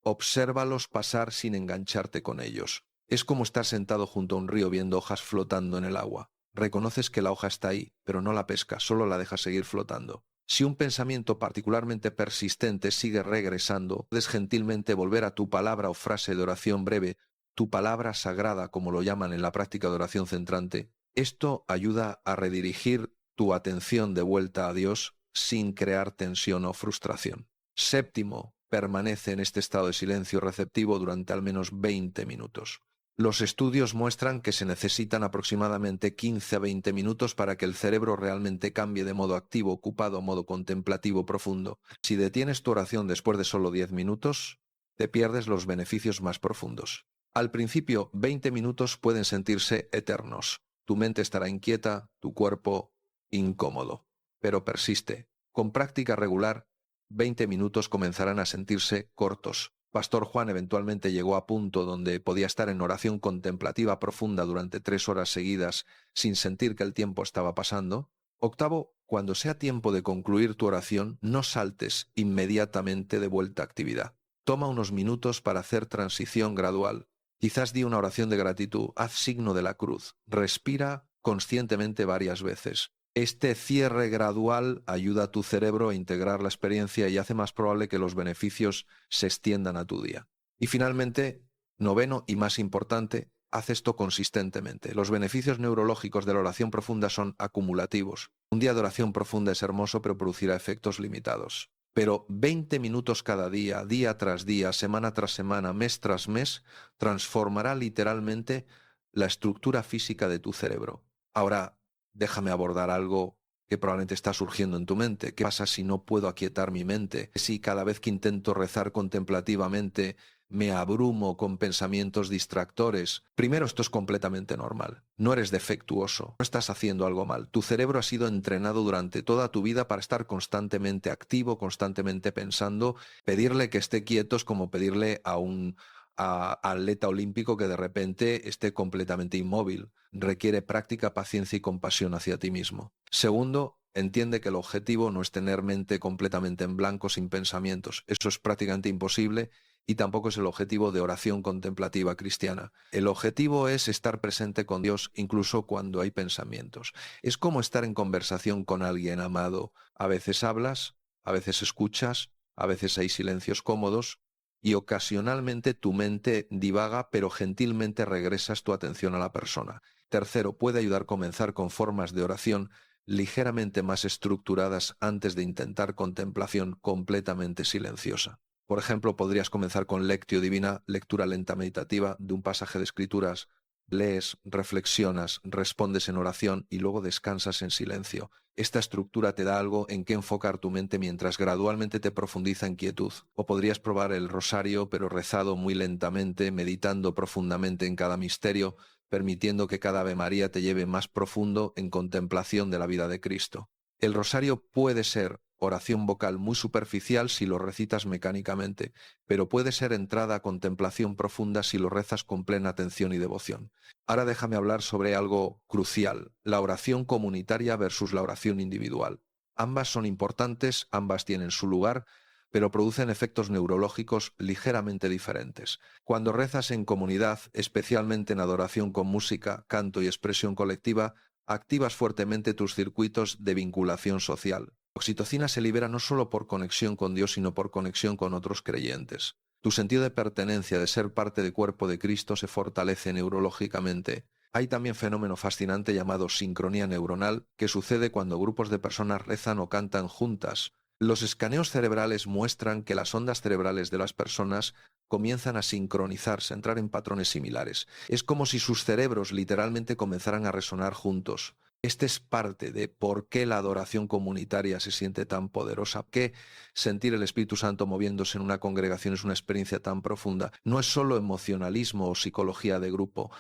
obsérvalos pasar sin engancharte con ellos. Es como estar sentado junto a un río viendo hojas flotando en el agua. Reconoces que la hoja está ahí, pero no la pescas, solo la dejas seguir flotando. Si un pensamiento particularmente persistente sigue regresando, puedes gentilmente volver a tu palabra o frase de oración breve, tu palabra sagrada, como lo llaman en la práctica de oración centrante. Esto ayuda a redirigir tu atención de vuelta a Dios sin crear tensión o frustración. Séptimo, permanece en este estado de silencio receptivo durante al menos 20 minutos. Los estudios muestran que se necesitan aproximadamente 15 a 20 minutos para que el cerebro realmente cambie de modo activo, ocupado a modo contemplativo profundo. Si detienes tu oración después de solo 10 minutos, te pierdes los beneficios más profundos. Al principio, 20 minutos pueden sentirse eternos. Tu mente estará inquieta, tu cuerpo incómodo. Pero persiste. Con práctica regular, 20 minutos comenzarán a sentirse cortos. Pastor Juan eventualmente llegó a punto donde podía estar en oración contemplativa profunda durante 3 horas seguidas sin sentir que el tiempo estaba pasando. Octavo, cuando sea tiempo de concluir tu oración, no saltes inmediatamente de vuelta a actividad. Toma unos minutos para hacer transición gradual. Quizás di una oración de gratitud, haz signo de la cruz, respira conscientemente varias veces. Este cierre gradual ayuda a tu cerebro a integrar la experiencia y hace más probable que los beneficios se extiendan a tu día. Y finalmente, noveno y más importante, haz esto consistentemente. Los beneficios neurológicos de la oración profunda son acumulativos. Un día de oración profunda es hermoso, pero producirá efectos limitados. Pero 20 minutos cada día tras día, semana tras semana, mes tras mes, transformará literalmente la estructura física de tu cerebro. Ahora, déjame abordar algo que probablemente está surgiendo en tu mente. ¿Qué pasa si no puedo aquietar mi mente? Si cada vez que intento rezar contemplativamente me abrumo con pensamientos distractores. Primero, esto es completamente normal. No eres defectuoso, no estás haciendo algo mal. Tu cerebro ha sido entrenado durante toda tu vida para estar constantemente activo, constantemente pensando. Pedirle que esté quieto es como pedirle a un atleta olímpico que de repente esté completamente inmóvil. Requiere práctica, paciencia y compasión hacia ti mismo. Segundo, entiende que el objetivo no es tener mente completamente en blanco sin pensamientos. Eso es prácticamente imposible y tampoco es el objetivo de oración contemplativa cristiana. El objetivo es estar presente con Dios incluso cuando hay pensamientos. Es como estar en conversación con alguien amado. A veces hablas, a veces escuchas, a veces hay silencios cómodos y ocasionalmente tu mente divaga, pero gentilmente regresas tu atención a la persona. Tercero, puede ayudar a comenzar con formas de oración ligeramente más estructuradas antes de intentar contemplación completamente silenciosa. Por ejemplo, podrías comenzar con Lectio Divina, lectura lenta meditativa de un pasaje de Escrituras. Lees, reflexionas, respondes en oración y luego descansas en silencio. Esta estructura te da algo en qué enfocar tu mente mientras gradualmente te profundiza en quietud. O podrías probar el rosario, pero rezado muy lentamente, meditando profundamente en cada misterio, permitiendo que cada Ave María te lleve más profundo en contemplación de la vida de Cristo. El rosario puede ser oración vocal muy superficial si lo recitas mecánicamente, pero puede ser entrada a contemplación profunda si lo rezas con plena atención y devoción. Ahora déjame hablar sobre algo crucial, la oración comunitaria versus la oración individual. Ambas son importantes, ambas tienen su lugar, pero producen efectos neurológicos ligeramente diferentes. Cuando rezas en comunidad, especialmente en adoración con música, canto y expresión colectiva, activas fuertemente tus circuitos de vinculación social. La oxitocina se libera no solo por conexión con Dios, sino por conexión con otros creyentes. Tu sentido de pertenencia, de ser parte del cuerpo de Cristo, se fortalece neurológicamente. Hay también fenómeno fascinante llamado sincronía neuronal, que sucede cuando grupos de personas rezan o cantan juntas. Los escaneos cerebrales muestran que las ondas cerebrales de las personas comienzan a sincronizarse, a entrar en patrones similares. Es como si sus cerebros literalmente comenzaran a resonar juntos. Este es parte de por qué la adoración comunitaria se siente tan poderosa, que sentir el Espíritu Santo moviéndose en una congregación es una experiencia tan profunda. No es solo emocionalismo o psicología de grupo.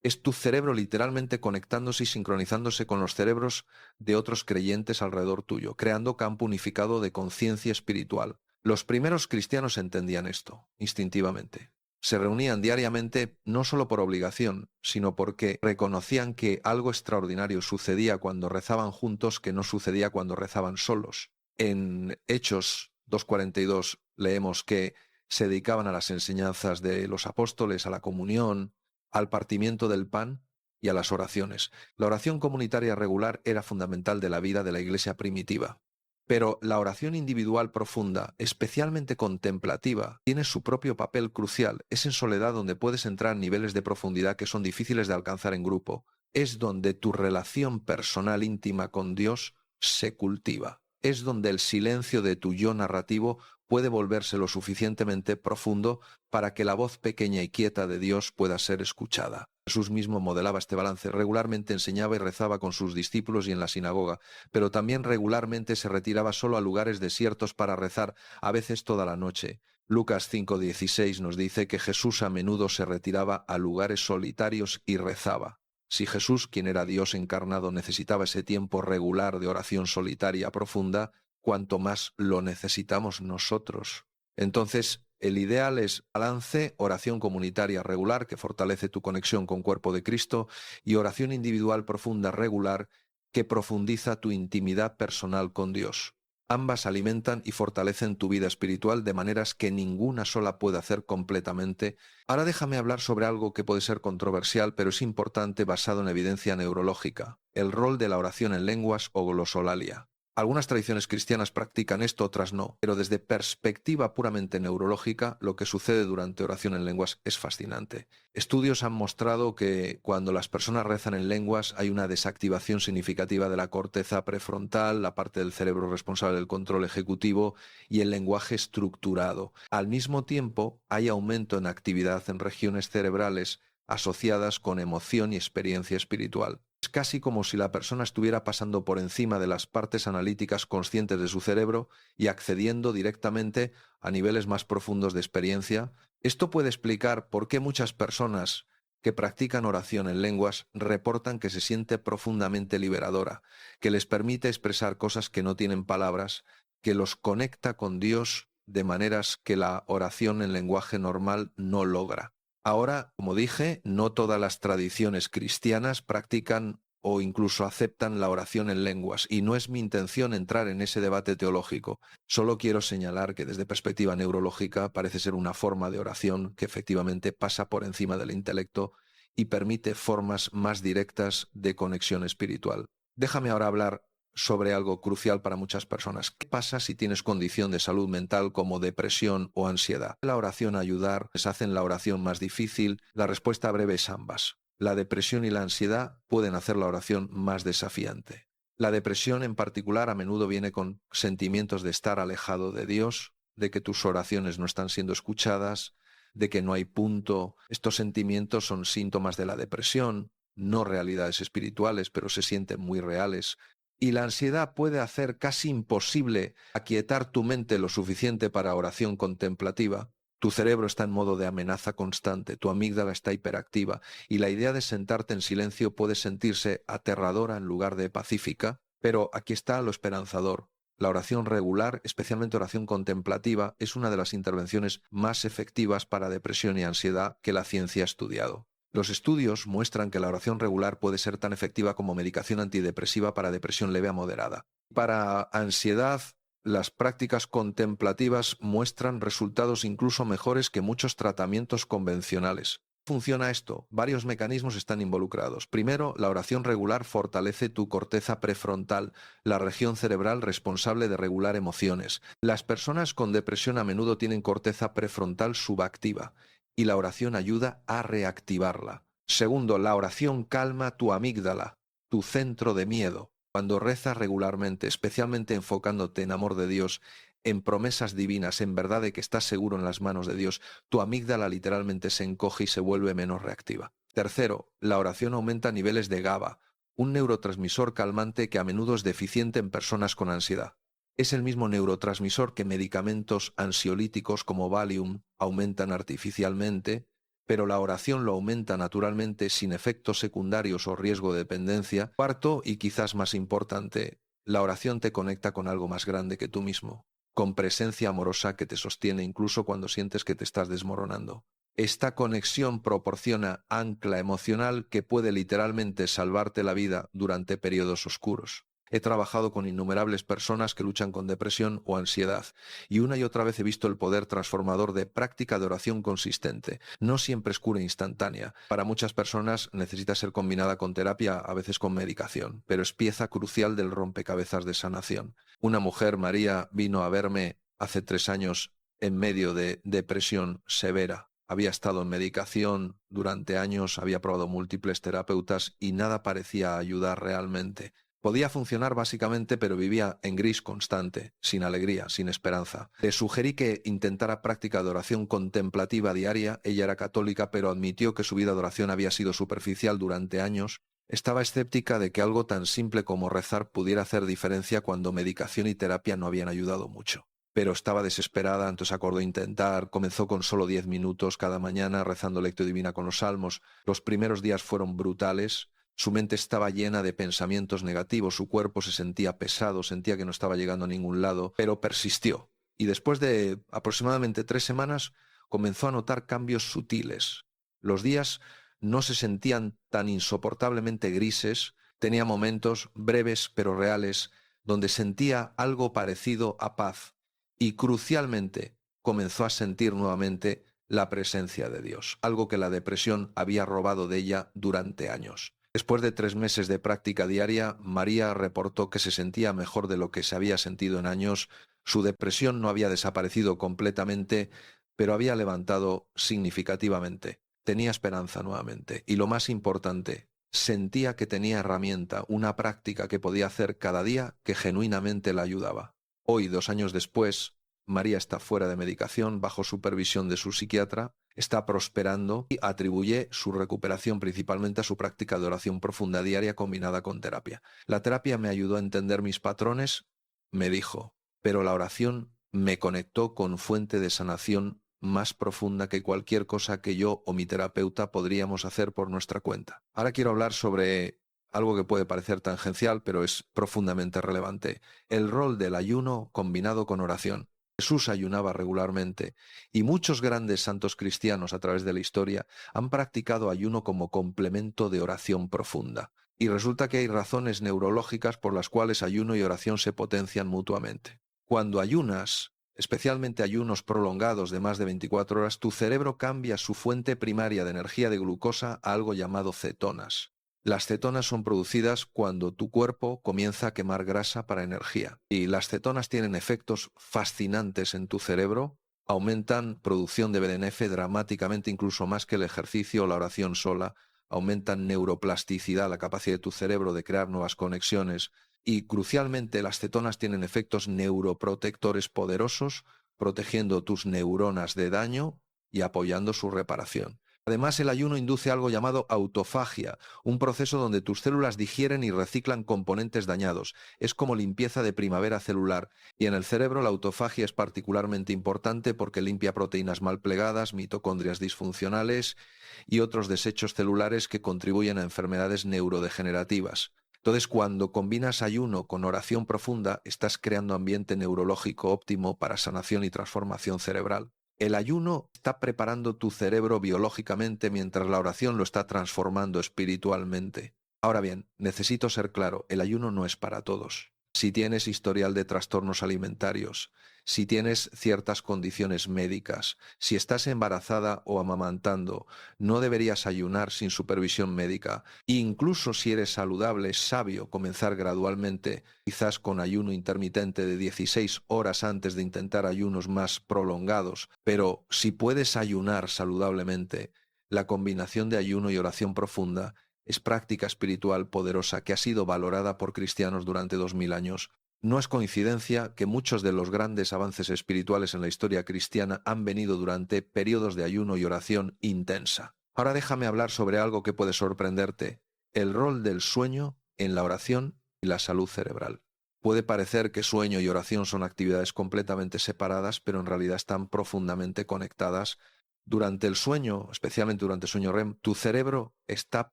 Es tu cerebro literalmente conectándose y sincronizándose con los cerebros de otros creyentes alrededor tuyo, creando campo unificado de conciencia espiritual. Los primeros cristianos entendían esto, instintivamente. Se reunían diariamente no solo por obligación, sino porque reconocían que algo extraordinario sucedía cuando rezaban juntos que no sucedía cuando rezaban solos. En Hechos 2:42 leemos que se dedicaban a las enseñanzas de los apóstoles, a la comunión, al partimiento del pan y a las oraciones. La oración comunitaria regular era fundamental de la vida de la Iglesia primitiva. Pero la oración individual profunda, especialmente contemplativa, tiene su propio papel crucial. Es en soledad donde puedes entrar en niveles de profundidad que son difíciles de alcanzar en grupo. Es donde tu relación personal íntima con Dios se cultiva. Es donde el silencio de tu yo narrativo puede volverse lo suficientemente profundo para que la voz pequeña y quieta de Dios pueda ser escuchada. Jesús mismo modelaba este balance. Regularmente enseñaba y rezaba con sus discípulos y en la sinagoga, pero también regularmente se retiraba solo a lugares desiertos para rezar, a veces toda la noche. Lucas 5:16 nos dice que Jesús a menudo se retiraba a lugares solitarios y rezaba. Si Jesús, quien era Dios encarnado, necesitaba ese tiempo regular de oración solitaria profunda, cuanto más lo necesitamos nosotros. Entonces, el ideal es balance, oración comunitaria regular que fortalece tu conexión con cuerpo de Cristo y oración individual profunda regular que profundiza tu intimidad personal con Dios. Ambas alimentan y fortalecen tu vida espiritual de maneras que ninguna sola puede hacer completamente. Ahora déjame hablar sobre algo que puede ser controversial, pero es importante basado en evidencia neurológica: el rol de la oración en lenguas o glosolalia. Algunas tradiciones cristianas practican esto, otras no, pero desde perspectiva puramente neurológica, lo que sucede durante oración en lenguas es fascinante. Estudios han mostrado que cuando las personas rezan en lenguas hay una desactivación significativa de la corteza prefrontal, la parte del cerebro responsable del control ejecutivo y el lenguaje estructurado. Al mismo tiempo, hay aumento en actividad en regiones cerebrales asociadas con emoción y experiencia espiritual. Es casi como si la persona estuviera pasando por encima de las partes analíticas conscientes de su cerebro y accediendo directamente a niveles más profundos de experiencia. Esto puede explicar por qué muchas personas que practican oración en lenguas reportan que se siente profundamente liberadora, que les permite expresar cosas que no tienen palabras, que los conecta con Dios de maneras que la oración en lenguaje normal no logra. Ahora, como dije, no todas las tradiciones cristianas practican o incluso aceptan la oración en lenguas, y no es mi intención entrar en ese debate teológico. Solo quiero señalar que desde perspectiva neurológica parece ser una forma de oración que efectivamente pasa por encima del intelecto y permite formas más directas de conexión espiritual. Déjame ahora hablar sobre algo crucial para muchas personas. ¿Qué pasa si tienes condición de salud mental como depresión o ansiedad? ¿La oración ayudar? ¿Les hacen la oración más difícil? La respuesta breve es ambas. La depresión y la ansiedad pueden hacer la oración más desafiante. La depresión en particular a menudo viene con sentimientos de estar alejado de Dios, de que tus oraciones no están siendo escuchadas, de que no hay punto. Estos sentimientos son síntomas de la depresión, no realidades espirituales, pero se sienten muy reales. Y la ansiedad puede hacer casi imposible aquietar tu mente lo suficiente para oración contemplativa. Tu cerebro está en modo de amenaza constante, tu amígdala está hiperactiva, y la idea de sentarte en silencio puede sentirse aterradora en lugar de pacífica, pero aquí está lo esperanzador. La oración regular, especialmente oración contemplativa, es una de las intervenciones más efectivas para depresión y ansiedad que la ciencia ha estudiado. Los estudios muestran que la oración regular puede ser tan efectiva como medicación antidepresiva para depresión leve a moderada. Para ansiedad, las prácticas contemplativas muestran resultados incluso mejores que muchos tratamientos convencionales. ¿Cómo funciona esto? Varios mecanismos están involucrados. Primero, la oración regular fortalece tu corteza prefrontal, la región cerebral responsable de regular emociones. Las personas con depresión a menudo tienen corteza prefrontal subactiva, y la oración ayuda a reactivarla. Segundo, la oración calma tu amígdala, tu centro de miedo. Cuando rezas regularmente, especialmente enfocándote en amor de Dios, en promesas divinas, en verdad de que estás seguro en las manos de Dios, tu amígdala literalmente se encoge y se vuelve menos reactiva. Tercero, la oración aumenta niveles de GABA, un neurotransmisor calmante que a menudo es deficiente en personas con ansiedad. Es el mismo neurotransmisor que medicamentos ansiolíticos como Valium aumentan artificialmente, pero la oración lo aumenta naturalmente sin efectos secundarios o riesgo de dependencia. Cuarto, y quizás más importante, la oración te conecta con algo más grande que tú mismo, con presencia amorosa que te sostiene incluso cuando sientes que te estás desmoronando. Esta conexión proporciona ancla emocional que puede literalmente salvarte la vida durante periodos oscuros. He trabajado con innumerables personas que luchan con depresión o ansiedad, y una y otra vez he visto el poder transformador de práctica de oración consistente. No siempre es cura instantánea. Para muchas personas necesita ser combinada con terapia, a veces con medicación, pero es pieza crucial del rompecabezas de sanación. Una mujer, María, vino a verme hace 3 años en medio de depresión severa. Había estado en medicación durante años, había probado múltiples terapeutas y nada parecía ayudar realmente. Podía funcionar básicamente, pero vivía en gris constante, sin alegría, sin esperanza. Le sugerí que intentara práctica de oración contemplativa diaria. Ella era católica, pero admitió que su vida de oración había sido superficial durante años. Estaba escéptica de que algo tan simple como rezar pudiera hacer diferencia cuando medicación y terapia no habían ayudado mucho. Pero estaba desesperada, entonces acordó intentar. Comenzó con solo 10 minutos cada mañana rezando lectio divina con los salmos. Los primeros días fueron brutales. Su mente estaba llena de pensamientos negativos, su cuerpo se sentía pesado, sentía que no estaba llegando a ningún lado, pero persistió. Y después de aproximadamente 3 semanas comenzó a notar cambios sutiles. Los días no se sentían tan insoportablemente grises, tenía momentos breves pero reales donde sentía algo parecido a paz y crucialmente comenzó a sentir nuevamente la presencia de Dios, algo que la depresión había robado de ella durante años. Después de 3 meses de práctica diaria, María reportó que se sentía mejor de lo que se había sentido en años. Su depresión no había desaparecido completamente, pero había levantado significativamente. Tenía esperanza nuevamente. Y lo más importante, sentía que tenía herramienta, una práctica que podía hacer cada día que genuinamente la ayudaba. Hoy, 2 años después, María está fuera de medicación, bajo supervisión de su psiquiatra, está prosperando y atribuye su recuperación principalmente a su práctica de oración profunda diaria combinada con terapia. La terapia me ayudó a entender mis patrones, me dijo, pero la oración me conectó con fuente de sanación más profunda que cualquier cosa que yo o mi terapeuta podríamos hacer por nuestra cuenta. Ahora quiero hablar sobre algo que puede parecer tangencial, pero es profundamente relevante: el rol del ayuno combinado con oración. Jesús ayunaba regularmente y muchos grandes santos cristianos a través de la historia han practicado ayuno como complemento de oración profunda. Y resulta que hay razones neurológicas por las cuales ayuno y oración se potencian mutuamente. Cuando ayunas, especialmente ayunos prolongados de más de 24 horas, tu cerebro cambia su fuente primaria de energía de glucosa a algo llamado cetonas. Las cetonas son producidas cuando tu cuerpo comienza a quemar grasa para energía. Y las cetonas tienen efectos fascinantes en tu cerebro, aumentan producción de BDNF dramáticamente, incluso más que el ejercicio o la oración sola, aumentan neuroplasticidad, la capacidad de tu cerebro de crear nuevas conexiones. Y crucialmente, las cetonas tienen efectos neuroprotectores poderosos, protegiendo tus neuronas de daño y apoyando su reparación. Además, el ayuno induce algo llamado autofagia, un proceso donde tus células digieren y reciclan componentes dañados. Es como limpieza de primavera celular. Y en el cerebro la autofagia es particularmente importante porque limpia proteínas mal plegadas, mitocondrias disfuncionales y otros desechos celulares que contribuyen a enfermedades neurodegenerativas. Entonces, cuando combinas ayuno con oración profunda, estás creando ambiente neurológico óptimo para sanación y transformación cerebral. El ayuno está preparando tu cerebro biológicamente mientras la oración lo está transformando espiritualmente. Ahora bien, necesito ser claro, el ayuno no es para todos. Si tienes historial de trastornos alimentarios, si tienes ciertas condiciones médicas, si estás embarazada o amamantando, no deberías ayunar sin supervisión médica. Incluso si eres saludable, es sabio comenzar gradualmente, quizás con ayuno intermitente de 16 horas antes de intentar ayunos más prolongados. Pero si puedes ayunar saludablemente, la combinación de ayuno y oración profunda es práctica espiritual poderosa que ha sido valorada por cristianos durante 2000 años. No es coincidencia que muchos de los grandes avances espirituales en la historia cristiana han venido durante periodos de ayuno y oración intensa. Ahora déjame hablar sobre algo que puede sorprenderte: el rol del sueño en la oración y la salud cerebral. Puede parecer que sueño y oración son actividades completamente separadas, pero en realidad están profundamente conectadas. Durante el sueño, especialmente durante el sueño REM, tu cerebro está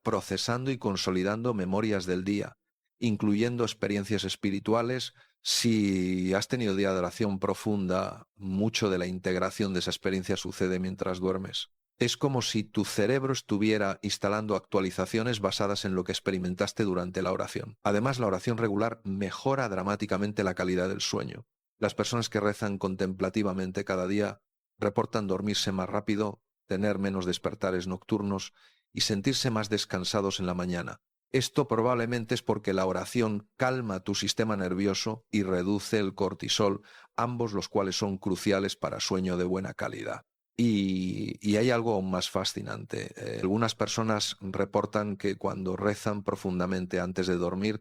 procesando y consolidando memorias del día, incluyendo experiencias espirituales. Si has tenido día de oración profunda, mucho de la integración de esa experiencia sucede mientras duermes. Es como si tu cerebro estuviera instalando actualizaciones basadas en lo que experimentaste durante la oración. Además, la oración regular mejora dramáticamente la calidad del sueño. Las personas que rezan contemplativamente cada día reportan dormirse más rápido, tener menos despertares nocturnos y sentirse más descansados en la mañana. Esto probablemente es porque la oración calma tu sistema nervioso y reduce el cortisol, ambos los cuales son cruciales para sueño de buena calidad. Y hay algo aún más fascinante. Algunas personas reportan que cuando rezan profundamente antes de dormir,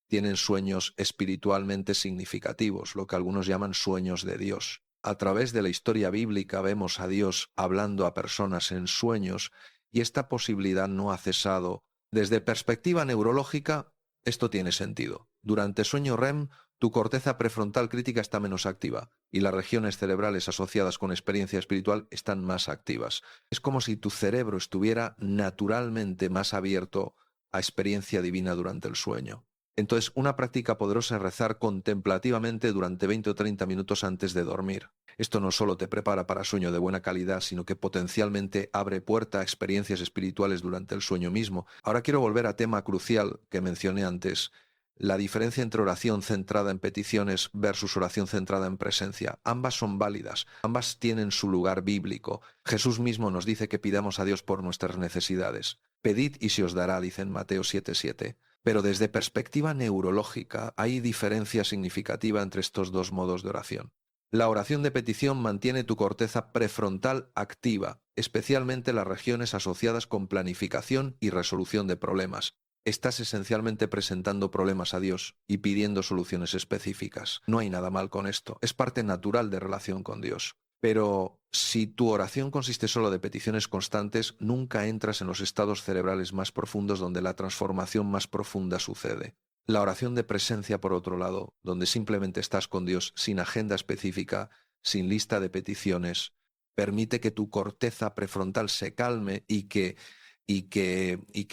tienen sueños espiritualmente significativos, lo que algunos llaman sueños de Dios. A través de la historia bíblica vemos a Dios hablando a personas en sueños y esta posibilidad no ha cesado. Desde perspectiva neurológica, esto tiene sentido. Durante sueño REM, tu corteza prefrontal crítica está menos activa y las regiones cerebrales asociadas con experiencia espiritual están más activas. Es como si tu cerebro estuviera naturalmente más abierto a experiencia divina durante el sueño. Entonces, una práctica poderosa es rezar contemplativamente durante 20 o 30 minutos antes de dormir. Esto no solo te prepara para sueño de buena calidad, sino que potencialmente abre puerta a experiencias espirituales durante el sueño mismo. Ahora quiero volver a tema crucial que mencioné antes: la diferencia entre oración centrada en peticiones versus oración centrada en presencia. Ambas son válidas, ambas tienen su lugar bíblico. Jesús mismo nos dice que pidamos a Dios por nuestras necesidades. Pedid y se os dará, dice en Mateo 7:7. Pero desde perspectiva neurológica hay diferencia significativa entre estos dos modos de oración. La oración de petición mantiene tu corteza prefrontal activa, especialmente las regiones asociadas con planificación y resolución de problemas. estás esencialmente presentando problemas a Dios y pidiendo soluciones específicas. No hay nada mal con esto, es parte natural de relación con Dios. Pero si tu oración consiste solo de peticiones constantes, nunca entras en los estados cerebrales más profundos donde la transformación más profunda sucede. La oración de presencia, por otro lado, donde simplemente estás con Dios sin agenda específica, sin lista de peticiones, permite que tu corteza prefrontal se calme y que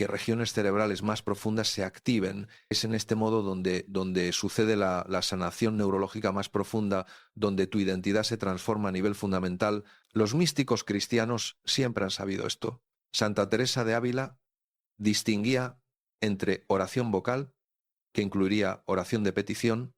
regiones cerebrales más profundas se activen. Es en este modo donde sucede la sanación neurológica más profunda, donde tu identidad se transforma a nivel fundamental. Los místicos cristianos siempre han sabido esto. Santa Teresa de Ávila distinguía entre oración vocal, que incluiría oración de petición,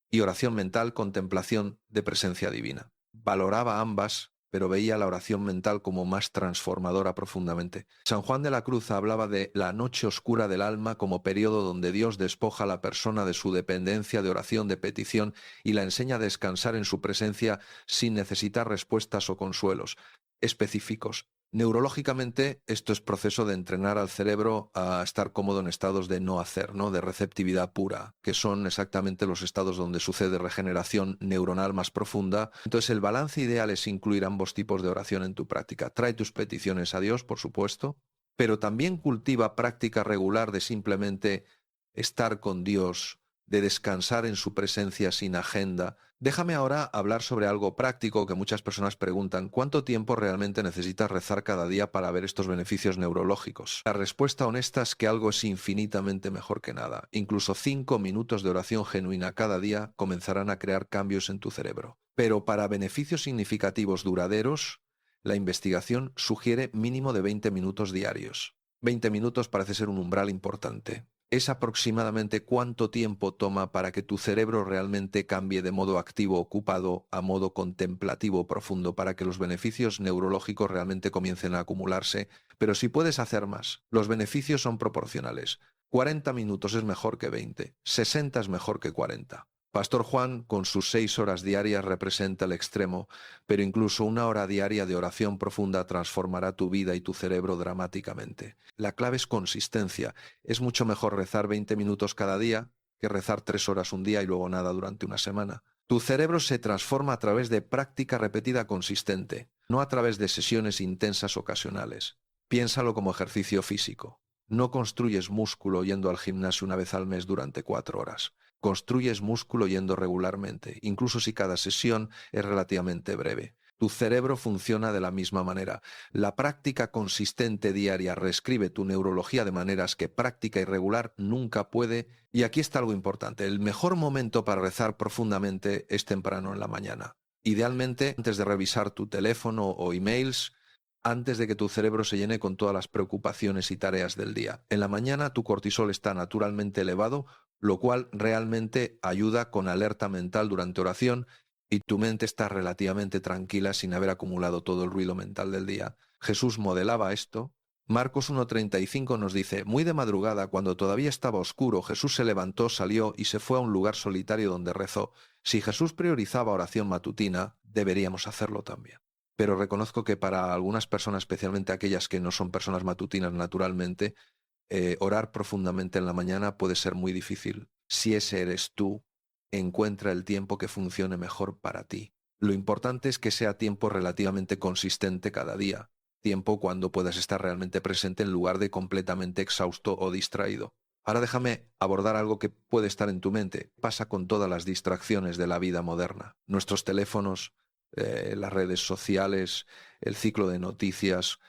y oración mental, contemplación de presencia divina. Valoraba ambas, pero veía la oración mental como más transformadora profundamente. San Juan de la Cruz hablaba de la noche oscura del alma como periodo donde Dios despoja a la persona de su dependencia de oración, de petición, y la enseña a descansar en su presencia sin necesitar respuestas o consuelos específicos. Neurológicamente, esto es proceso de entrenar al cerebro a estar cómodo en estados de no hacer, ¿no? De receptividad pura, que son exactamente los estados donde sucede regeneración neuronal más profunda. Entonces, el balance ideal es incluir ambos tipos de oración en tu práctica. Trae tus peticiones a Dios, por supuesto, pero también cultiva práctica regular de simplemente estar con Dios, de descansar en su presencia sin agenda. Déjame ahora hablar sobre algo práctico que muchas personas preguntan: ¿cuánto tiempo realmente necesitas rezar cada día para ver estos beneficios neurológicos? La respuesta honesta es que algo es infinitamente mejor que nada. Incluso 5 minutos de oración genuina cada día comenzarán a crear cambios en tu cerebro. Pero para beneficios significativos duraderos, la investigación sugiere mínimo de 20 minutos diarios. 20 minutos parece ser un umbral importante. Es aproximadamente cuánto tiempo toma para que tu cerebro realmente cambie de modo activo ocupado a modo contemplativo profundo, para que los beneficios neurológicos realmente comiencen a acumularse. Pero si puedes hacer más, los beneficios son proporcionales. 40 minutos es mejor que 20, 60 es mejor que 40. Pastor Juan, con sus 6 horas diarias, representa el extremo, pero incluso 1 hora diaria de oración profunda transformará tu vida y tu cerebro dramáticamente. La clave es consistencia. Es mucho mejor rezar 20 minutos cada día que rezar 3 horas un día y luego nada durante una semana. Tu cerebro se transforma a través de práctica repetida consistente, no a través de sesiones intensas ocasionales. Piénsalo como ejercicio físico. No construyes músculo yendo al gimnasio una vez al mes durante 4 horas. Construyes músculo yendo regularmente, incluso si cada sesión es relativamente breve. Tu cerebro funciona de la misma manera. La práctica consistente diaria reescribe tu neurología de maneras que práctica irregular nunca puede. Y aquí está algo importante: el mejor momento para rezar profundamente es temprano en la mañana. Idealmente, antes de revisar tu teléfono o emails, antes de que tu cerebro se llene con todas las preocupaciones y tareas del día. En la mañana tu cortisol está naturalmente elevado, lo cual realmente ayuda con alerta mental durante oración, y tu mente está relativamente tranquila sin haber acumulado todo el ruido mental del día. Jesús modelaba esto. Marcos 1:35 nos dice: muy de madrugada, cuando todavía estaba oscuro, Jesús se levantó, salió y se fue a un lugar solitario donde rezó. Si Jesús priorizaba oración matutina, deberíamos hacerlo también. Pero reconozco que para algunas personas, especialmente aquellas que no son personas matutinas naturalmente, orar profundamente en la mañana puede ser muy difícil. Si ese eres tú, encuentra el tiempo que funcione mejor para ti. Lo importante es que sea tiempo relativamente consistente cada día, tiempo cuando puedas estar realmente presente en lugar de completamente exhausto o distraído. Ahora déjame abordar algo que puede estar en tu mente. Pasa con todas las distracciones de la vida moderna. Nuestros teléfonos, las redes sociales, el ciclo de noticias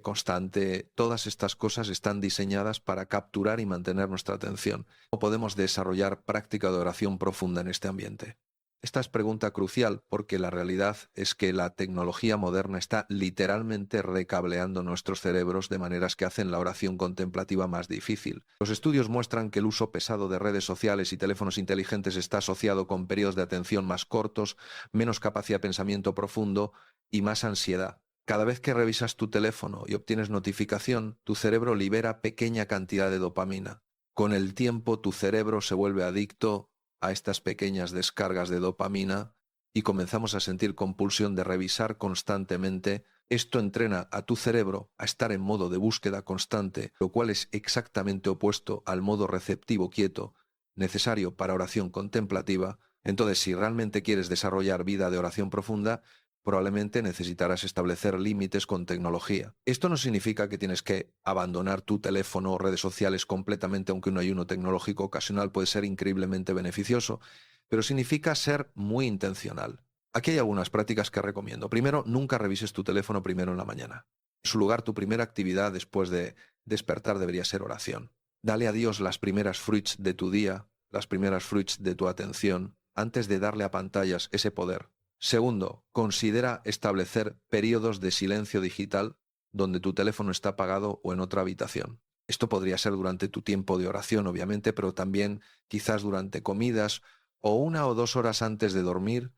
constante, todas estas cosas están diseñadas para capturar y mantener nuestra atención. ¿Cómo podemos desarrollar práctica de oración profunda en este ambiente? Esta es pregunta crucial, porque la realidad es que la tecnología moderna está literalmente recableando nuestros cerebros de maneras que hacen la oración contemplativa más difícil. Los estudios muestran que el uso pesado de redes sociales y teléfonos inteligentes está asociado con periodos de atención más cortos, menos capacidad de pensamiento profundo y más ansiedad. Cada vez que revisas tu teléfono y obtienes notificación, tu cerebro libera pequeña cantidad de dopamina. Con el tiempo, tu cerebro se vuelve adicto a estas pequeñas descargas de dopamina y comenzamos a sentir compulsión de revisar constantemente Esto entrena a tu cerebro a estar en modo de búsqueda constante, lo cual es exactamente opuesto al modo receptivo quieto, necesario para oración contemplativa. Entonces, si realmente quieres desarrollar vida de oración profunda, probablemente necesitarás establecer límites con tecnología. Esto no significa que tienes que abandonar tu teléfono o redes sociales completamente, aunque un ayuno tecnológico ocasional puede ser increíblemente beneficioso, pero significa ser muy intencional. Aquí hay algunas prácticas que recomiendo. Primero, nunca revises tu teléfono primero en la mañana. En su lugar, tu primera actividad después de despertar debería ser oración. Dale a Dios las primeras fruits de tu día, las primeras fruits de tu atención, antes de darle a pantallas ese poder. Segundo, considera establecer periodos de silencio digital donde tu teléfono está apagado o en otra habitación. Esto podría ser durante tu tiempo de oración, obviamente, pero también quizás durante comidas o 1 o 2 horas antes de dormir.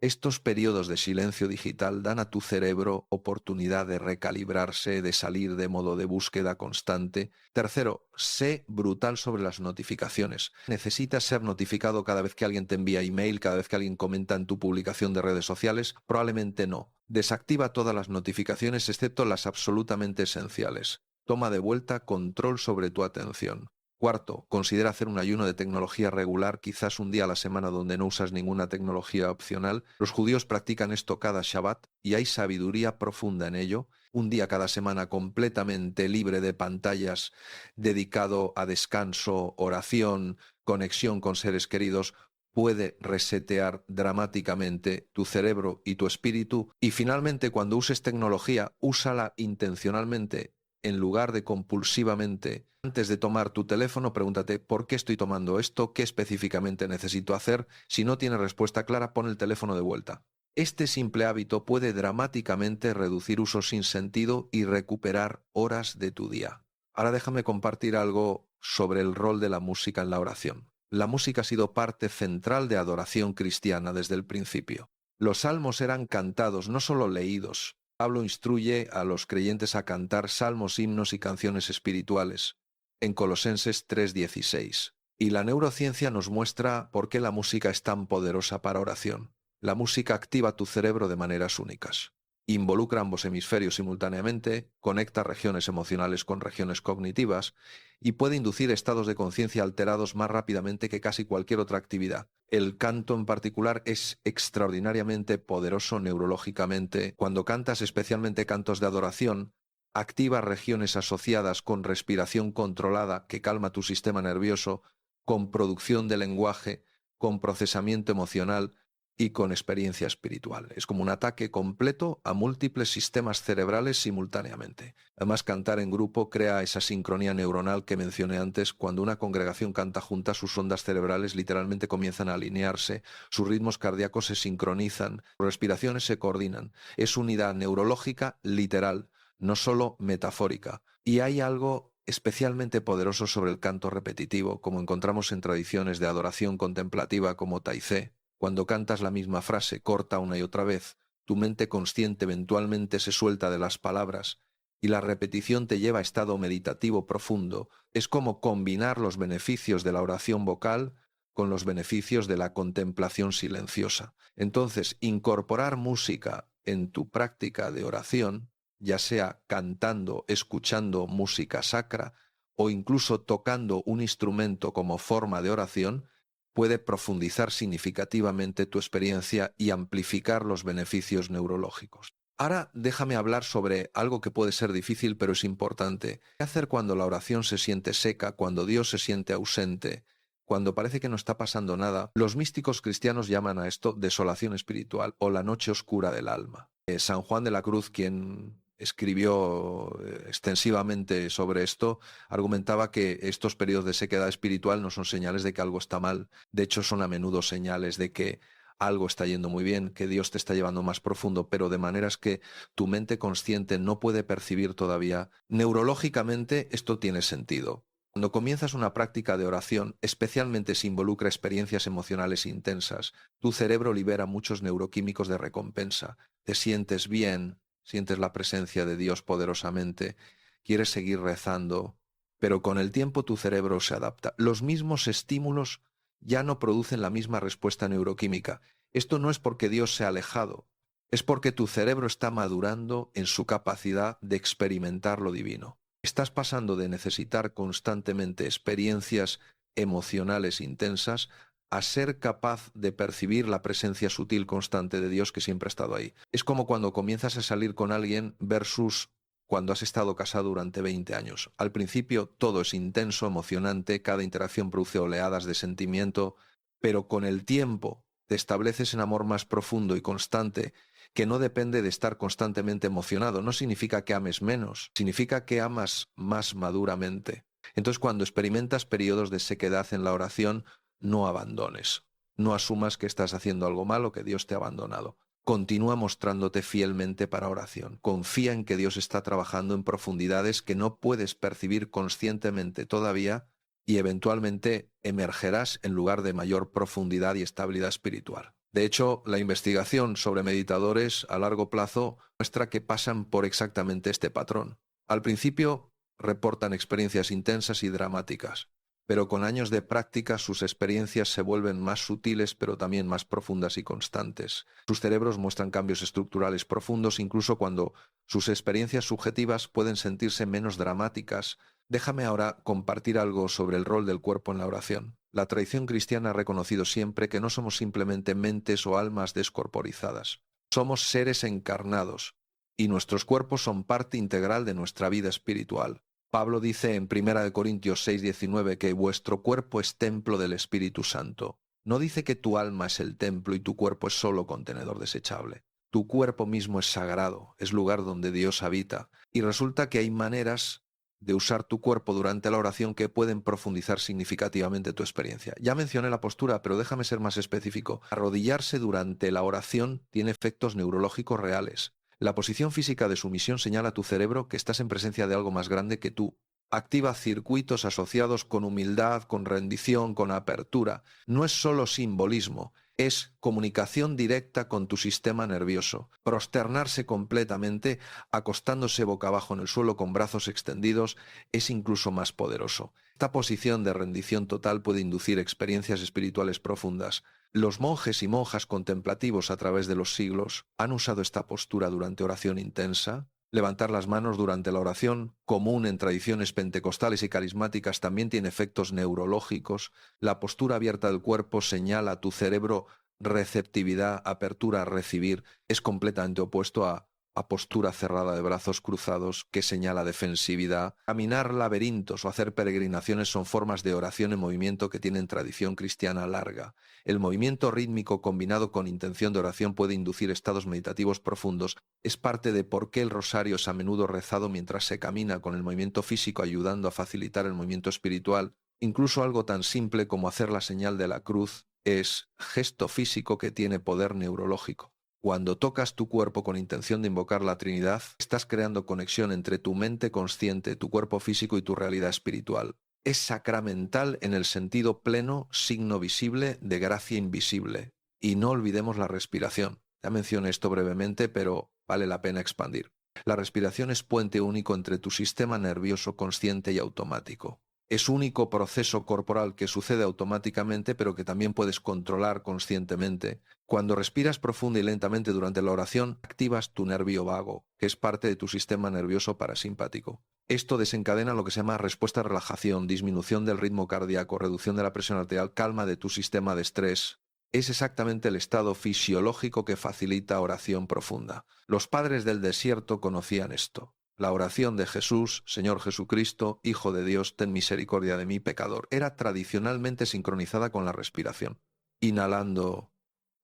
Estos periodos de silencio digital dan a tu cerebro oportunidad de recalibrarse, de salir de modo de búsqueda constante. Tercero, sé brutal sobre las notificaciones. ¿Necesitas ser notificado cada vez que alguien te envía email, cada vez que alguien comenta en tu publicación de redes sociales? Probablemente no. Desactiva todas las notificaciones excepto las absolutamente esenciales. Toma de vuelta control sobre tu atención. Cuarto, considera hacer un ayuno de tecnología regular, quizás un día a la semana donde no usas ninguna tecnología opcional. Los judíos practican esto cada Shabbat y hay sabiduría profunda en ello. Un día cada semana completamente libre de pantallas, dedicado a descanso, oración, conexión con seres queridos, puede resetear dramáticamente tu cerebro y tu espíritu. Y finalmente, cuando uses tecnología, úsala intencionalmente en lugar de compulsivamente. Antes de tomar tu teléfono, pregúntate ¿por qué estoy tomando esto? ¿Qué específicamente necesito hacer? Si no tienes respuesta clara, pon el teléfono de vuelta. Este simple hábito puede dramáticamente reducir usos sin sentido y recuperar horas de tu día. Ahora déjame compartir algo sobre el rol de la música en la oración. La música ha sido parte central de adoración cristiana desde el principio. Los salmos eran cantados, no solo leídos. Pablo instruye a los creyentes a cantar salmos, himnos y canciones espirituales en Colosenses 3:16. Y la neurociencia nos muestra por qué la música es tan poderosa para oración. La música activa tu cerebro de maneras únicas. Involucra ambos hemisferios simultáneamente, conecta regiones emocionales con regiones cognitivas y puede inducir estados de conciencia alterados más rápidamente que casi cualquier otra actividad. El canto en particular es extraordinariamente poderoso neurológicamente. Cuando cantas, especialmente cantos de adoración, activa regiones asociadas con respiración controlada que calma tu sistema nervioso, con producción de lenguaje, con procesamiento emocional y con experiencia espiritual. Es como un ataque completo a múltiples sistemas cerebrales simultáneamente. Además, cantar en grupo crea esa sincronía neuronal que mencioné antes. Cuando una congregación canta junta, sus ondas cerebrales literalmente comienzan a alinearse, sus ritmos cardíacos se sincronizan, sus respiraciones se coordinan. Es unidad neurológica literal, no solo metafórica. Y hay algo especialmente poderoso sobre el canto repetitivo, como encontramos en tradiciones de adoración contemplativa como Taizé. Cuando cantas la misma frase corta una y otra vez, tu mente consciente eventualmente se suelta de las palabras y la repetición te lleva a estado meditativo profundo. Es como combinar los beneficios de la oración vocal con los beneficios de la contemplación silenciosa. Entonces, incorporar música en tu práctica de oración, ya sea cantando, escuchando música sacra o incluso tocando un instrumento como forma de oración, puede profundizar significativamente tu experiencia y amplificar los beneficios neurológicos. Ahora déjame hablar sobre algo que puede ser difícil pero es importante. ¿Qué hacer cuando la oración se siente seca, cuando Dios se siente ausente, cuando parece que no está pasando nada? Los místicos cristianos llaman a esto desolación espiritual o la noche oscura del alma. San Juan de la Cruz, quien escribió extensivamente sobre esto, argumentaba que estos periodos de sequedad espiritual no son señales de que algo está mal. De hecho, son a menudo señales de que algo está yendo muy bien, que Dios te está llevando más profundo, pero de maneras que tu mente consciente no puede percibir todavía. Neurológicamente esto tiene sentido. Cuando comienzas una práctica de oración, especialmente si involucra experiencias emocionales intensas, tu cerebro libera muchos neuroquímicos de recompensa. Te sientes bien, sientes la presencia de Dios poderosamente, quieres seguir rezando, pero con el tiempo tu cerebro se adapta. Los mismos estímulos ya no producen la misma respuesta neuroquímica. Esto no es porque Dios se ha alejado, Es porque tu cerebro está madurando en su capacidad de experimentar lo divino. Estás pasando de necesitar constantemente experiencias emocionales intensas a ser capaz de percibir la presencia sutil constante de Dios que siempre ha estado ahí. Es como cuando comienzas a salir con alguien versus cuando has estado casado durante 20 años. Al principio todo es intenso, emocionante, cada interacción produce oleadas de sentimiento, pero con el tiempo te estableces en amor más profundo y constante que no depende de estar constantemente emocionado. No significa que ames menos, significa que amas más maduramente. Entonces, cuando experimentas periodos de sequedad en la oración, no abandones. No asumas que estás haciendo algo malo, que Dios te ha abandonado. Continúa mostrándote fielmente para oración. Confía en que Dios está trabajando en profundidades que no puedes percibir conscientemente todavía y eventualmente emergerás en lugar de mayor profundidad y estabilidad espiritual. De hecho, la investigación sobre meditadores a largo plazo muestra que pasan por exactamente este patrón. Al principio reportan experiencias intensas y dramáticas, pero con años de práctica sus experiencias se vuelven más sutiles pero también más profundas y constantes. Sus cerebros muestran cambios estructurales profundos incluso cuando sus experiencias subjetivas pueden sentirse menos dramáticas. Déjame ahora compartir algo sobre el rol del cuerpo en la oración. La tradición cristiana ha reconocido siempre que no somos simplemente mentes o almas descorporizadas. Somos seres encarnados y nuestros cuerpos son parte integral de nuestra vida espiritual. Pablo dice en 1 Corintios 6:19 que vuestro cuerpo es templo del Espíritu Santo. No dice que tu alma es el templo y tu cuerpo es solo contenedor desechable. Tu cuerpo mismo es sagrado, es lugar donde Dios habita. Y resulta que hay maneras de usar tu cuerpo durante la oración que pueden profundizar significativamente tu experiencia. Ya mencioné la postura, pero déjame ser más específico. Arrodillarse durante la oración tiene efectos neurológicos reales. La posición física de sumisión señala a tu cerebro que estás en presencia de algo más grande que tú. Activa circuitos asociados con humildad, con rendición, con apertura. No es solo simbolismo, es comunicación directa con tu sistema nervioso. Prosternarse completamente, acostándose boca abajo en el suelo con brazos extendidos, es incluso más poderoso. Esta posición de rendición total puede inducir experiencias espirituales profundas. Los monjes y monjas contemplativos a través de los siglos han usado esta postura durante oración intensa. Levantar las manos durante la oración, común en tradiciones pentecostales y carismáticas, también tiene efectos neurológicos. La postura abierta del cuerpo señala a tu cerebro receptividad, apertura a recibir. Es completamente opuesto a postura cerrada de brazos cruzados que señala defensividad. Caminar laberintos o hacer peregrinaciones son formas de oración en movimiento que tienen tradición cristiana larga. El movimiento rítmico combinado con intención de oración puede inducir estados meditativos profundos. Es parte de por qué el rosario es a menudo rezado mientras se camina, con el movimiento físico ayudando a facilitar el movimiento espiritual. Incluso algo tan simple como hacer la señal de la cruz es gesto físico que tiene poder neurológico. Cuando tocas tu cuerpo con intención de invocar la Trinidad, estás creando conexión entre tu mente consciente, tu cuerpo físico y tu realidad espiritual. Es sacramental en el sentido pleno, signo visible de gracia invisible. Y no olvidemos la respiración. Ya mencioné esto brevemente, pero vale la pena expandir. La respiración es puente único entre tu sistema nervioso consciente y automático. Es único proceso corporal que sucede automáticamente, pero que también puedes controlar conscientemente. Cuando respiras profunda y lentamente durante la oración, activas tu nervio vago, que es parte de tu sistema nervioso parasimpático. Esto desencadena lo que se llama respuesta de relajación, disminución del ritmo cardíaco, reducción de la presión arterial, calma de tu sistema de estrés. Es exactamente el estado fisiológico que facilita oración profunda. Los padres del desierto conocían esto. La oración de Jesús, Señor Jesucristo, Hijo de Dios, ten misericordia de mí, pecador, era tradicionalmente sincronizada con la respiración. Inhalando,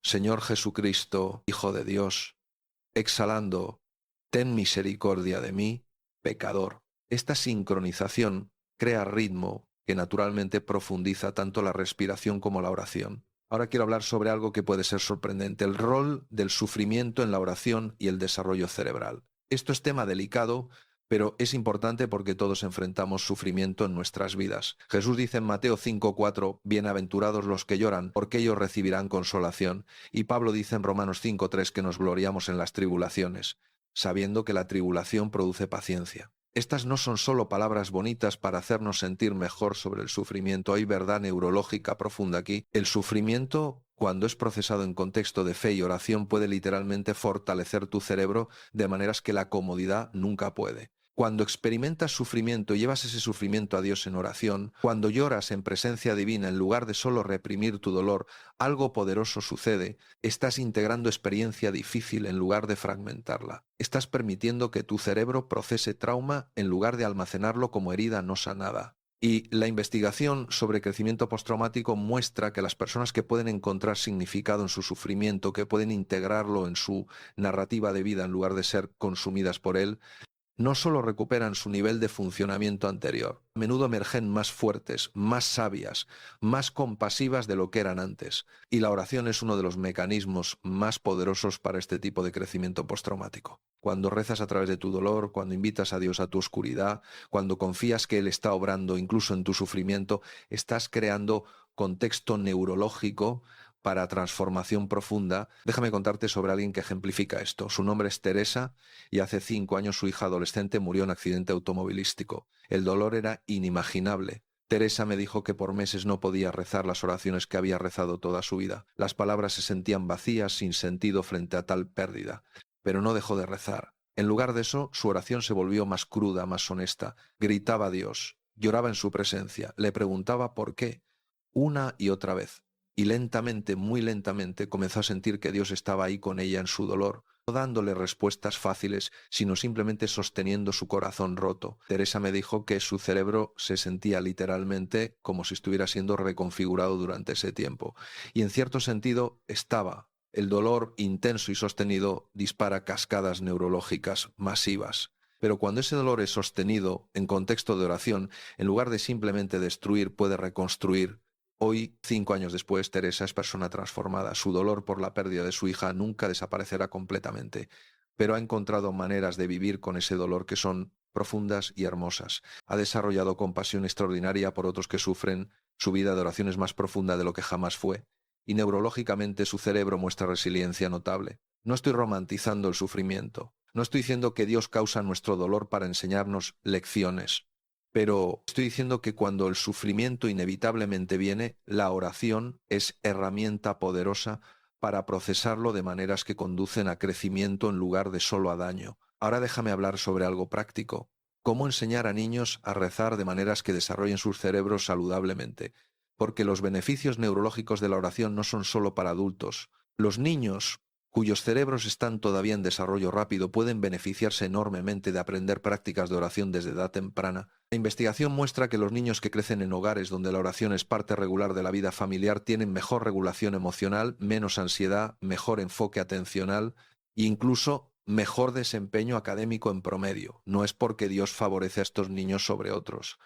Señor Jesucristo, Hijo de Dios, exhalando, ten misericordia de mí, pecador. Esta sincronización crea ritmo que naturalmente profundiza tanto la respiración como la oración. Ahora quiero hablar sobre algo que puede ser sorprendente, el rol del sufrimiento en la oración y el desarrollo cerebral. Esto es tema delicado, pero es importante porque todos enfrentamos sufrimiento en nuestras vidas. Jesús dice en Mateo 5:4, bienaventurados los que lloran, porque ellos recibirán consolación. Y Pablo dice en Romanos 5:3 que nos gloriamos en las tribulaciones, sabiendo que la tribulación produce paciencia. Estas no son solo palabras bonitas para hacernos sentir mejor sobre el sufrimiento. Hay verdad neurológica profunda aquí. El sufrimiento cuando es procesado en contexto de fe y oración, puede literalmente fortalecer tu cerebro de maneras que la comodidad nunca puede. Cuando experimentas sufrimiento y llevas ese sufrimiento a Dios en oración, cuando lloras en presencia divina en lugar de solo reprimir tu dolor, algo poderoso sucede. Estás integrando experiencia difícil en lugar de fragmentarla. Estás permitiendo que tu cerebro procese trauma en lugar de almacenarlo como herida no sanada. Y la investigación sobre crecimiento postraumático muestra que las personas que pueden encontrar significado en su sufrimiento, que pueden integrarlo en su narrativa de vida en lugar de ser consumidas por él, no solo recuperan su nivel de funcionamiento anterior, a menudo emergen más fuertes, más sabias, más compasivas de lo que eran antes. Y la oración es uno de los mecanismos más poderosos para este tipo de crecimiento postraumático. Cuando rezas a través de tu dolor, cuando invitas a Dios a tu oscuridad, cuando confías que Él está obrando incluso en tu sufrimiento, estás creando contexto neurológico para transformación profunda. Déjame contarte sobre alguien que ejemplifica esto. Su nombre es Teresa y hace 5 años su hija adolescente murió en accidente automovilístico. El dolor era inimaginable. Teresa me dijo que por meses no podía rezar las oraciones que había rezado toda su vida. Las palabras se sentían vacías, sin sentido frente a tal pérdida. Pero no dejó de rezar. En lugar de eso, su oración se volvió más cruda, más honesta. Gritaba a Dios, lloraba en su presencia, le preguntaba por qué, una y otra vez. Y lentamente, muy lentamente, comenzó a sentir que Dios estaba ahí con ella en su dolor, no dándole respuestas fáciles, sino simplemente sosteniendo su corazón roto. Teresa me dijo que su cerebro se sentía literalmente como si estuviera siendo reconfigurado durante ese tiempo. Y en cierto sentido estaba. El dolor intenso y sostenido dispara cascadas neurológicas masivas. Pero cuando ese dolor es sostenido en contexto de oración, en lugar de simplemente destruir, puede reconstruir. Hoy, 5 años después, Teresa es persona transformada. Su dolor por la pérdida de su hija nunca desaparecerá completamente, pero ha encontrado maneras de vivir con ese dolor que son profundas y hermosas. Ha desarrollado compasión extraordinaria por otros que sufren. Su vida de oración es más profunda de lo que jamás fue, y neurológicamente su cerebro muestra resiliencia notable. No estoy romantizando el sufrimiento. No estoy diciendo que Dios causa nuestro dolor para enseñarnos lecciones. Pero estoy diciendo que cuando el sufrimiento inevitablemente viene, la oración es herramienta poderosa para procesarlo de maneras que conducen a crecimiento en lugar de solo a daño. Ahora déjame hablar sobre algo práctico. ¿Cómo enseñar a niños a rezar de maneras que desarrollen sus cerebros saludablemente? Porque los beneficios neurológicos de la oración no son solo para adultos. Los niños cuyos cerebros están todavía en desarrollo rápido pueden beneficiarse enormemente de aprender prácticas de oración desde edad temprana. La investigación muestra que los niños que crecen en hogares donde la oración es parte regular de la vida familiar tienen mejor regulación emocional, menos ansiedad, mejor enfoque atencional e incluso mejor desempeño académico en promedio. No es porque Dios favorece a estos niños sobre otros.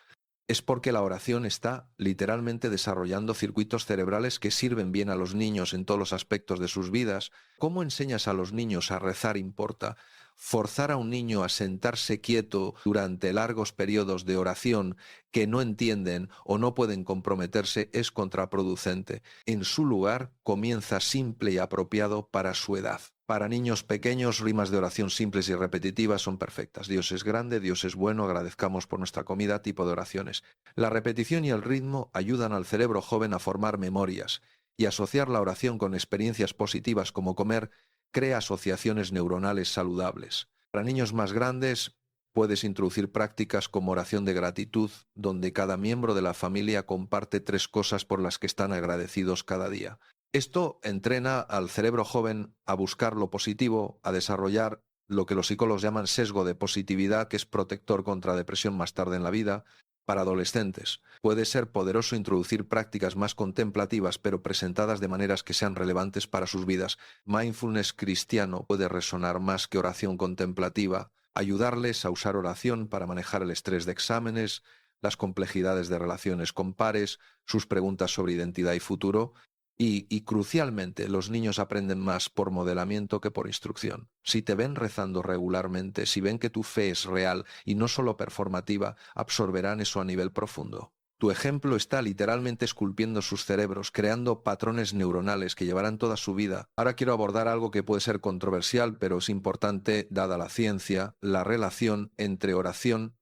Es porque la oración está literalmente desarrollando circuitos cerebrales que sirven bien a los niños en todos los aspectos de sus vidas. ¿Cómo enseñas a los niños a rezar importa? Forzar a un niño a sentarse quieto durante largos periodos de oración que no entienden o no pueden comprometerse es contraproducente. En su lugar, comienza simple y apropiado para su edad. Para niños pequeños, rimas de oración simples y repetitivas son perfectas. Dios es grande, Dios es bueno, agradezcamos por nuestra comida, tipo de oraciones. La repetición y el ritmo ayudan al cerebro joven a formar memorias, y asociar la oración con experiencias positivas como comer crea asociaciones neuronales saludables. Para niños más grandes, puedes introducir prácticas como oración de gratitud, donde cada miembro de la familia comparte 3 cosas por las que están agradecidos cada día. Esto entrena al cerebro joven a buscar lo positivo, a desarrollar lo que los psicólogos llaman sesgo de positividad, que es protector contra depresión más tarde en la vida. Para adolescentes, puede ser poderoso introducir prácticas más contemplativas, pero presentadas de maneras que sean relevantes para sus vidas. Mindfulness cristiano puede resonar más que oración contemplativa, ayudarles a usar oración para manejar el estrés de exámenes, las complejidades de relaciones con pares, sus preguntas sobre identidad y futuro. Y crucialmente, los niños aprenden más por modelamiento que por instrucción. Si te ven rezando regularmente, si ven que tu fe es real y no solo performativa, absorberán eso a nivel profundo. Tu ejemplo está literalmente esculpiendo sus cerebros, creando patrones neuronales que llevarán toda su vida. Ahora quiero abordar algo que puede ser controversial, pero es importante dada la ciencia, la relación entre oración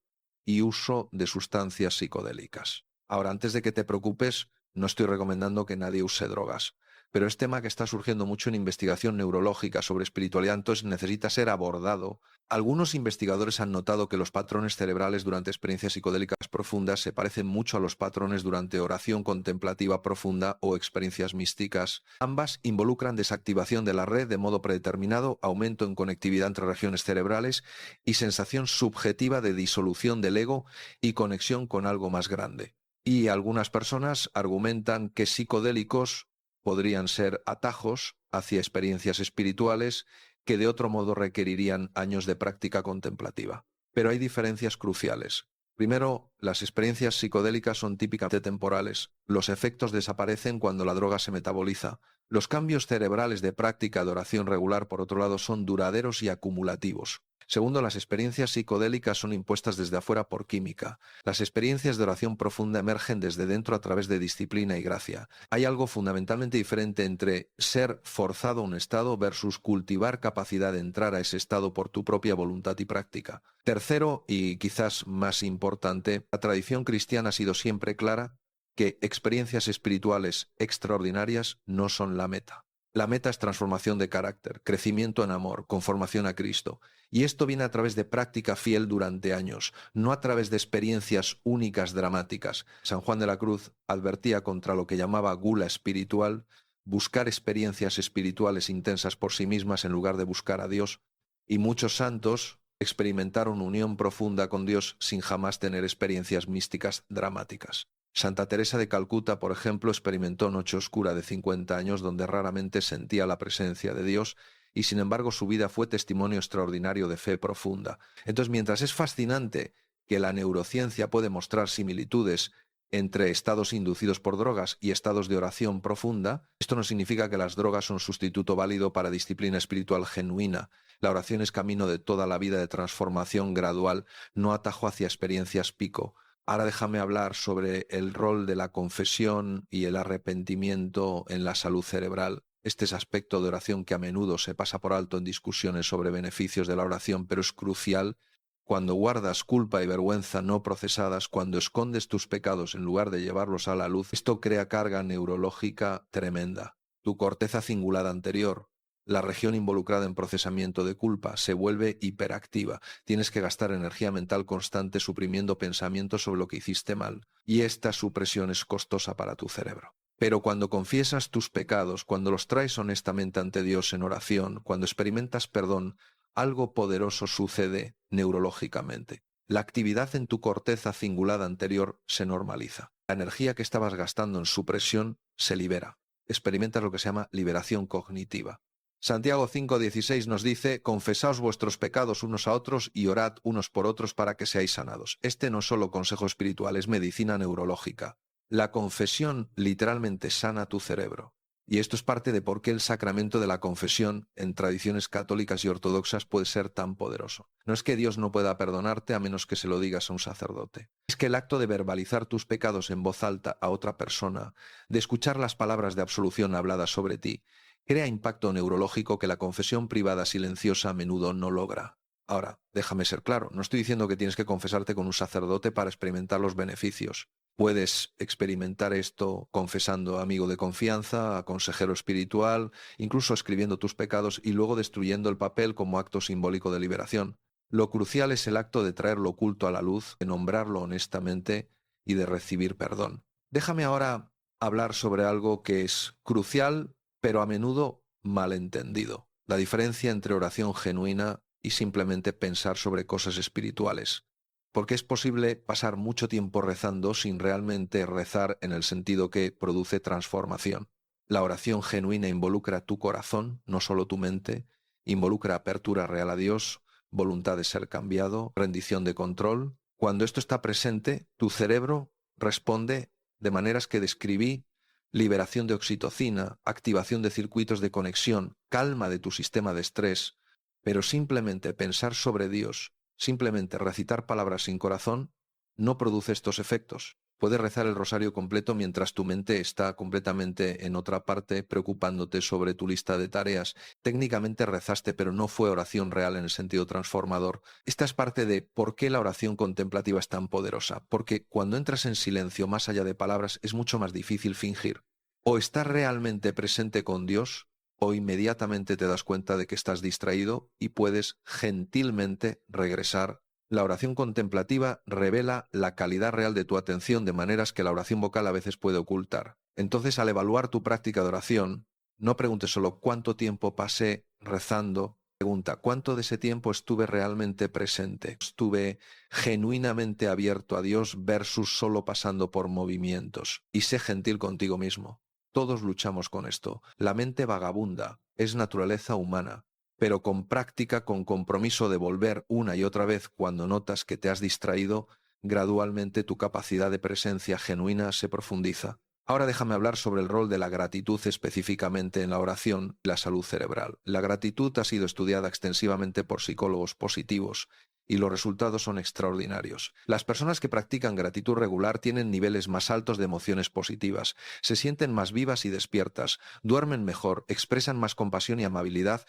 y uso de sustancias psicodélicas. Ahora, antes de que te preocupes, no estoy recomendando que nadie use drogas. pero es tema que está surgiendo mucho en investigación neurológica sobre espiritualidad, entonces necesita ser abordado. Algunos investigadores han notado que los patrones cerebrales durante experiencias psicodélicas profundas se parecen mucho a los patrones durante oración contemplativa profunda o experiencias místicas. Ambas involucran desactivación de la red de modo predeterminado, aumento en conectividad entre regiones cerebrales y sensación subjetiva de disolución del ego y conexión con algo más grande. Y algunas personas argumentan que psicodélicos podrían ser atajos hacia experiencias espirituales que de otro modo requerirían años de práctica contemplativa. Pero hay diferencias cruciales. Primero, las experiencias psicodélicas son típicamente temporales. Los efectos desaparecen cuando la droga se metaboliza. Los cambios cerebrales de práctica de oración regular, por otro lado, son duraderos y acumulativos. Segundo, las experiencias psicodélicas son impuestas desde afuera por química. Las experiencias de oración profunda emergen desde dentro a través de disciplina y gracia. Hay algo fundamentalmente diferente entre ser forzado a un estado versus cultivar capacidad de entrar a ese estado por tu propia voluntad y práctica. Tercero, y quizás más importante, la tradición cristiana ha sido siempre clara que experiencias espirituales extraordinarias no son la meta. La meta es transformación de carácter, crecimiento en amor, conformación a Cristo. Y esto viene a través de práctica fiel durante años, no a través de experiencias únicas dramáticas. San Juan de la Cruz advertía contra lo que llamaba gula espiritual, buscar experiencias espirituales intensas por sí mismas en lugar de buscar a Dios. Y muchos santos experimentaron unión profunda con Dios sin jamás tener experiencias místicas dramáticas. Santa Teresa de Calcuta, por ejemplo, experimentó noche oscura de 50 años donde raramente sentía la presencia de Dios y sin embargo su vida fue testimonio extraordinario de fe profunda. Entonces, mientras es fascinante que la neurociencia puede mostrar similitudes entre estados inducidos por drogas y estados de oración profunda, esto no significa que las drogas son sustituto válido para disciplina espiritual genuina. La oración es camino de toda la vida de transformación gradual, no atajo hacia experiencias pico. Ahora déjame hablar sobre el rol de la confesión y el arrepentimiento en la salud cerebral. Este es aspecto de oración que a menudo se pasa por alto en discusiones sobre beneficios de la oración, pero es crucial. Cuando guardas culpa y vergüenza no procesadas, cuando escondes tus pecados en lugar de llevarlos a la luz, esto crea carga neurológica tremenda. Tu corteza cingulada anterior, la región involucrada en procesamiento de culpa, se vuelve hiperactiva. Tienes que gastar energía mental constante suprimiendo pensamientos sobre lo que hiciste mal. Y esta supresión es costosa para tu cerebro. Pero cuando confiesas tus pecados, cuando los traes honestamente ante Dios en oración, cuando experimentas perdón, algo poderoso sucede neurológicamente. La actividad en tu corteza cingulada anterior se normaliza. La energía que estabas gastando en supresión se libera. Experimentas lo que se llama liberación cognitiva. Santiago 5:16 nos dice: confesaos vuestros pecados unos a otros y orad unos por otros para que seáis sanados. Este no es solo consejo espiritual, es medicina neurológica. La confesión literalmente sana tu cerebro. Y esto es parte de por qué el sacramento de la confesión en tradiciones católicas y ortodoxas puede ser tan poderoso. No es que Dios no pueda perdonarte a menos que se lo digas a un sacerdote. Es que el acto de verbalizar tus pecados en voz alta a otra persona, de escuchar las palabras de absolución habladas sobre ti, crea impacto neurológico que la confesión privada silenciosa a menudo no logra. Ahora, déjame ser claro, no estoy diciendo que tienes que confesarte con un sacerdote para experimentar los beneficios. Puedes experimentar esto confesando a amigo de confianza, a consejero espiritual, incluso escribiendo tus pecados y luego destruyendo el papel como acto simbólico de liberación. Lo crucial es el acto de traer lo oculto a la luz, de nombrarlo honestamente y de recibir perdón. Déjame ahora hablar sobre algo que es crucial, pero a menudo malentendido. La diferencia entre oración genuina y simplemente pensar sobre cosas espirituales. Porque es posible pasar mucho tiempo rezando sin realmente rezar en el sentido que produce transformación. La oración genuina involucra tu corazón, no solo tu mente, involucra apertura real a Dios, voluntad de ser cambiado, rendición de control. Cuando esto está presente, tu cerebro responde de maneras que describí: liberación de oxitocina, activación de circuitos de conexión, calma de tu sistema de estrés. Pero simplemente pensar sobre Dios, simplemente recitar palabras sin corazón, no produce estos efectos. Puedes rezar el rosario completo mientras tu mente está completamente en otra parte preocupándote sobre tu lista de tareas. Técnicamente rezaste, pero no fue oración real en el sentido transformador. Esta es parte de por qué la oración contemplativa es tan poderosa. Porque cuando entras en silencio más allá de palabras es mucho más difícil fingir. O estás realmente presente con Dios, o inmediatamente te das cuenta de que estás distraído y puedes gentilmente regresar. La oración contemplativa revela la calidad real de tu atención de maneras que la oración vocal a veces puede ocultar. Entonces, al evaluar tu práctica de oración, no preguntes solo cuánto tiempo pasé rezando, pregunta cuánto de ese tiempo estuve realmente presente, estuve genuinamente abierto a Dios versus solo pasando por movimientos. Y sé gentil contigo mismo. Todos luchamos con esto. La mente vagabunda es naturaleza humana, pero con práctica, con compromiso de volver una y otra vez cuando notas que te has distraído, gradualmente tu capacidad de presencia genuina se profundiza. Ahora déjame hablar sobre el rol de la gratitud específicamente en la oración y la salud cerebral. La gratitud ha sido estudiada extensivamente por psicólogos positivos y los resultados son extraordinarios. Las personas que practican gratitud regular tienen niveles más altos de emociones positivas, se sienten más vivas y despiertas, duermen mejor, expresan más compasión y amabilidad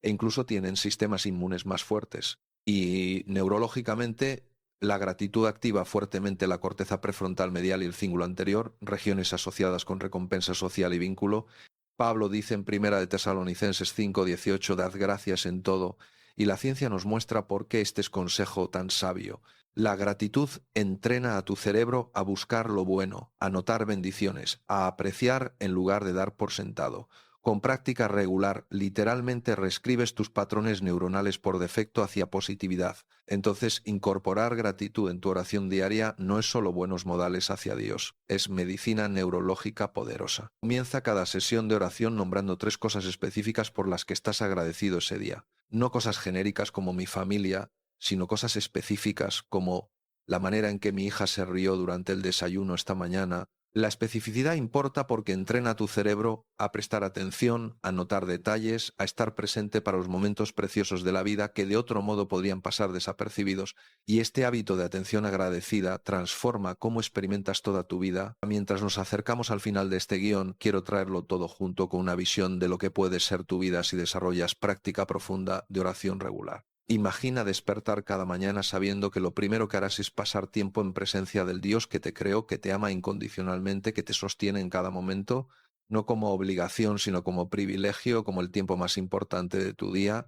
e incluso tienen sistemas inmunes más fuertes. Y neurológicamente, la gratitud activa fuertemente la corteza prefrontal medial y el cíngulo anterior, regiones asociadas con recompensa social y vínculo. Pablo dice en Primera de Tesalonicenses 5:18, dad gracias en todo, y la ciencia nos muestra por qué este es consejo tan sabio. La gratitud entrena a tu cerebro a buscar lo bueno, a notar bendiciones, a apreciar en lugar de dar por sentado. Con práctica regular, literalmente reescribes tus patrones neuronales por defecto hacia positividad. Entonces, incorporar gratitud en tu oración diaria no es solo buenos modales hacia Dios, es medicina neurológica poderosa. Comienza cada sesión de oración nombrando 3 cosas específicas por las que estás agradecido ese día. No cosas genéricas como mi familia, sino cosas específicas como la manera en que mi hija se rió durante el desayuno esta mañana. La especificidad importa porque entrena a tu cerebro a prestar atención, a notar detalles, a estar presente para los momentos preciosos de la vida que de otro modo podrían pasar desapercibidos, y este hábito de atención agradecida transforma cómo experimentas toda tu vida. Mientras nos acercamos al final de este guión, quiero traerlo todo junto con una visión de lo que puede ser tu vida si desarrollas práctica profunda de oración regular. Imagina despertar cada mañana sabiendo que lo primero que harás es pasar tiempo en presencia del Dios que te creó, que te ama incondicionalmente, que te sostiene en cada momento, no como obligación, sino como privilegio, como el tiempo más importante de tu día.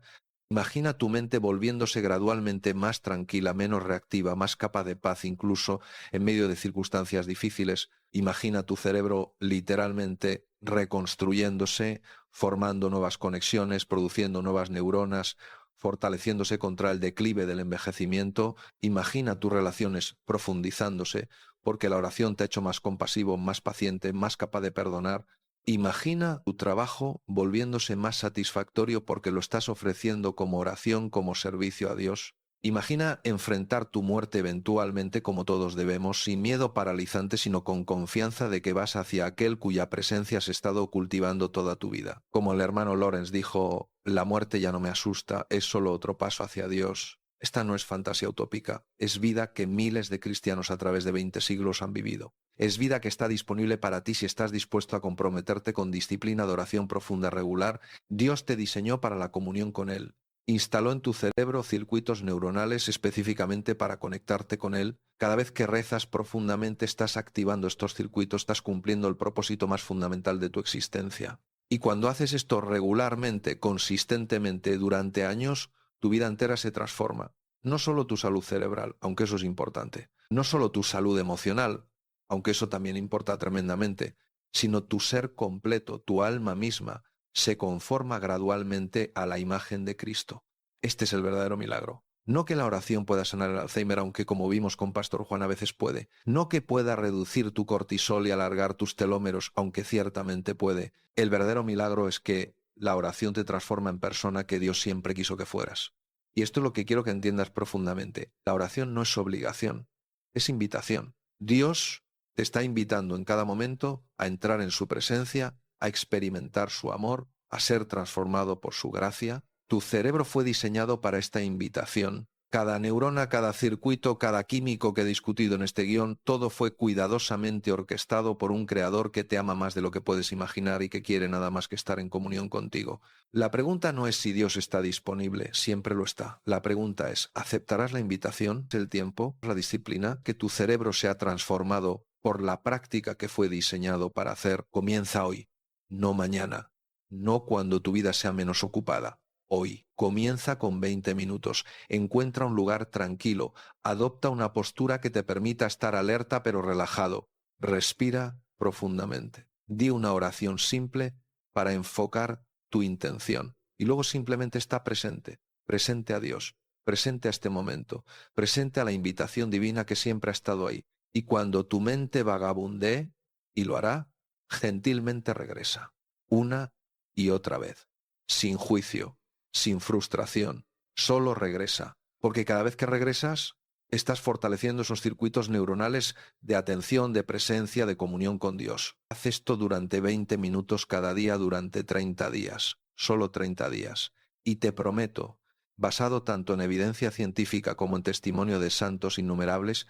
Imagina tu mente volviéndose gradualmente más tranquila, menos reactiva, más capaz de paz incluso en medio de circunstancias difíciles. Imagina tu cerebro literalmente reconstruyéndose, formando nuevas conexiones, produciendo nuevas neuronas, fortaleciéndose contra el declive del envejecimiento. Imagina tus relaciones profundizándose, porque la oración te ha hecho más compasivo, más paciente, más capaz de perdonar. Imagina tu trabajo volviéndose más satisfactorio porque lo estás ofreciendo como oración, como servicio a Dios. Imagina enfrentar tu muerte eventualmente como todos debemos, sin miedo paralizante, sino con confianza de que vas hacia aquel cuya presencia has estado cultivando toda tu vida. Como el hermano Lawrence dijo, la muerte ya no me asusta, es solo otro paso hacia Dios. Esta no es fantasía utópica, es vida que miles de cristianos a través de 20 siglos han vivido. Es vida que está disponible para ti si estás dispuesto a comprometerte con disciplina de oración profunda regular. Dios te diseñó para la comunión con Él. Instaló en tu cerebro circuitos neuronales específicamente para conectarte con Él. Cada vez que rezas profundamente estás activando estos circuitos, estás cumpliendo el propósito más fundamental de tu existencia. Y cuando haces esto regularmente, consistentemente, durante años, tu vida entera se transforma. No solo tu salud cerebral, aunque eso es importante. No solo tu salud emocional, aunque eso también importa tremendamente, sino tu ser completo, tu alma misma, se conforma gradualmente a la imagen de Cristo. Este es el verdadero milagro. No que la oración pueda sanar el Alzheimer, aunque como vimos con Pastor Juan a veces puede. No que pueda reducir tu cortisol y alargar tus telómeros, aunque ciertamente puede. El verdadero milagro es que la oración te transforma en persona que Dios siempre quiso que fueras. Y esto es lo que quiero que entiendas profundamente. La oración no es obligación, es invitación. Dios te está invitando en cada momento a entrar en su presencia, a experimentar su amor, a ser transformado por su gracia. Tu cerebro fue diseñado para esta invitación. Cada neurona, cada circuito, cada químico que he discutido en este guión, todo fue cuidadosamente orquestado por un creador que te ama más de lo que puedes imaginar y que quiere nada más que estar en comunión contigo. La pregunta no es si Dios está disponible, siempre lo está. La pregunta es, ¿aceptarás la invitación, el tiempo, la disciplina, que tu cerebro sea transformado por la práctica que fue diseñado para hacer, comienza hoy, no mañana, no cuando tu vida sea menos ocupada. Hoy, comienza con 20 minutos, encuentra un lugar tranquilo, adopta una postura que te permita estar alerta pero relajado, respira profundamente, di una oración simple para enfocar tu intención y luego simplemente está presente, presente a Dios, presente a este momento, presente a la invitación divina que siempre ha estado ahí. Y cuando tu mente vagabundee, y lo hará, gentilmente regresa, una y otra vez, sin juicio, sin frustración, solo regresa, porque cada vez que regresas, estás fortaleciendo esos circuitos neuronales de atención, de presencia, de comunión con Dios. Haz esto durante 20 minutos cada día durante 30 días, solo 30 días, y te prometo, basado tanto en evidencia científica como en testimonio de santos innumerables,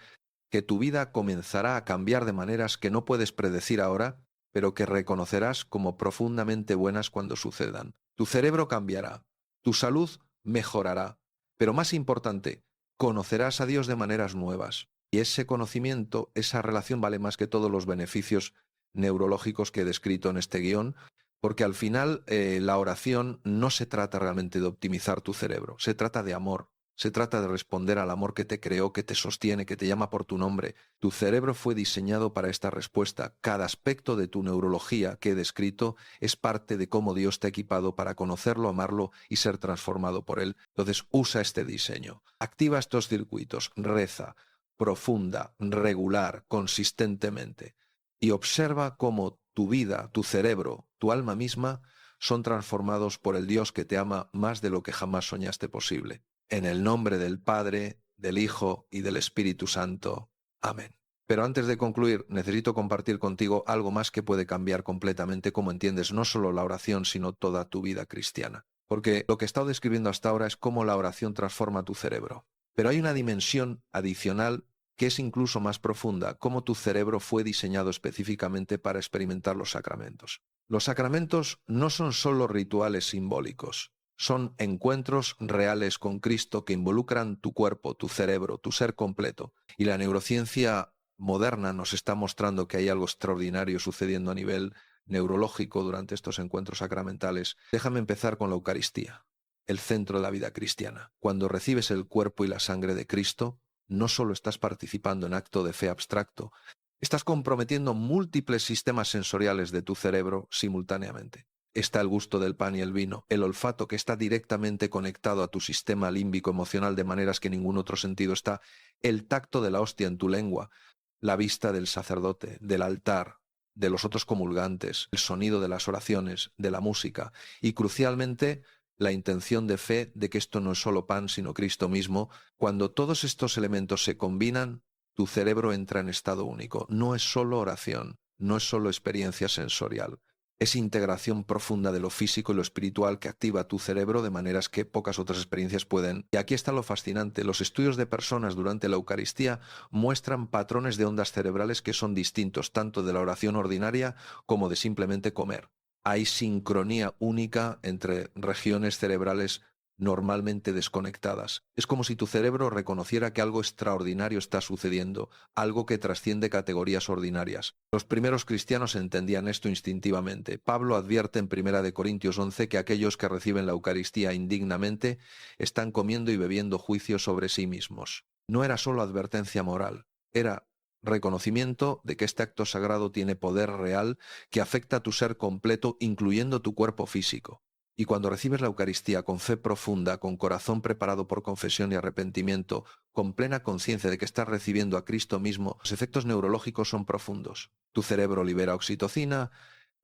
que tu vida comenzará a cambiar de maneras que no puedes predecir ahora, pero que reconocerás como profundamente buenas cuando sucedan. Tu cerebro cambiará, tu salud mejorará, pero más importante, conocerás a Dios de maneras nuevas. Y ese conocimiento, esa relación vale más que todos los beneficios neurológicos que he descrito en este guión, porque al final la oración no se trata realmente de optimizar tu cerebro, se trata de amor. Se trata de responder al amor que te creó, que te sostiene, que te llama por tu nombre. Tu cerebro fue diseñado para esta respuesta. Cada aspecto de tu neurología que he descrito es parte de cómo Dios te ha equipado para conocerlo, amarlo y ser transformado por Él. Entonces usa este diseño. Activa estos circuitos, reza, profunda, regular, consistentemente. Y observa cómo tu vida, tu cerebro, tu alma misma son transformados por el Dios que te ama más de lo que jamás soñaste posible. En el nombre del Padre, del Hijo y del Espíritu Santo. Amén. Pero antes de concluir, necesito compartir contigo algo más que puede cambiar completamente cómo entiendes no solo la oración, sino toda tu vida cristiana. Porque lo que he estado describiendo hasta ahora es cómo la oración transforma tu cerebro. Pero hay una dimensión adicional que es incluso más profunda, cómo tu cerebro fue diseñado específicamente para experimentar los sacramentos. Los sacramentos no son solo rituales simbólicos. Son encuentros reales con Cristo que involucran tu cuerpo, tu cerebro, tu ser completo. Y la neurociencia moderna nos está mostrando que hay algo extraordinario sucediendo a nivel neurológico durante estos encuentros sacramentales. Déjame empezar con la Eucaristía, el centro de la vida cristiana. Cuando recibes el cuerpo y la sangre de Cristo, no solo estás participando en acto de fe abstracto, estás comprometiendo múltiples sistemas sensoriales de tu cerebro simultáneamente. Está el gusto del pan y el vino, el olfato que está directamente conectado a tu sistema límbico emocional de maneras que ningún otro sentido está, el tacto de la hostia en tu lengua, la vista del sacerdote, del altar, de los otros comulgantes, el sonido de las oraciones, de la música y crucialmente la intención de fe de que esto no es solo pan sino Cristo mismo. Cuando todos estos elementos se combinan, tu cerebro entra en estado único. No es solo oración, no es solo experiencia sensorial. Es integración profunda de lo físico y lo espiritual que activa tu cerebro de maneras que pocas otras experiencias pueden. Y aquí está lo fascinante. Los estudios de personas durante la Eucaristía muestran patrones de ondas cerebrales que son distintos tanto de la oración ordinaria como de simplemente comer. Hay sincronía única entre regiones cerebrales normalmente desconectadas. Es como si tu cerebro reconociera que algo extraordinario está sucediendo, algo que trasciende categorías ordinarias. Los primeros cristianos entendían esto instintivamente. Pablo advierte en 1 Corintios 11 que aquellos que reciben la Eucaristía indignamente están comiendo y bebiendo juicio sobre sí mismos. No era solo advertencia moral, era reconocimiento de que este acto sagrado tiene poder real que afecta a tu ser completo, incluyendo tu cuerpo físico. Y cuando recibes la Eucaristía con fe profunda, con corazón preparado por confesión y arrepentimiento, con plena conciencia de que estás recibiendo a Cristo mismo, los efectos neurológicos son profundos. Tu cerebro libera oxitocina,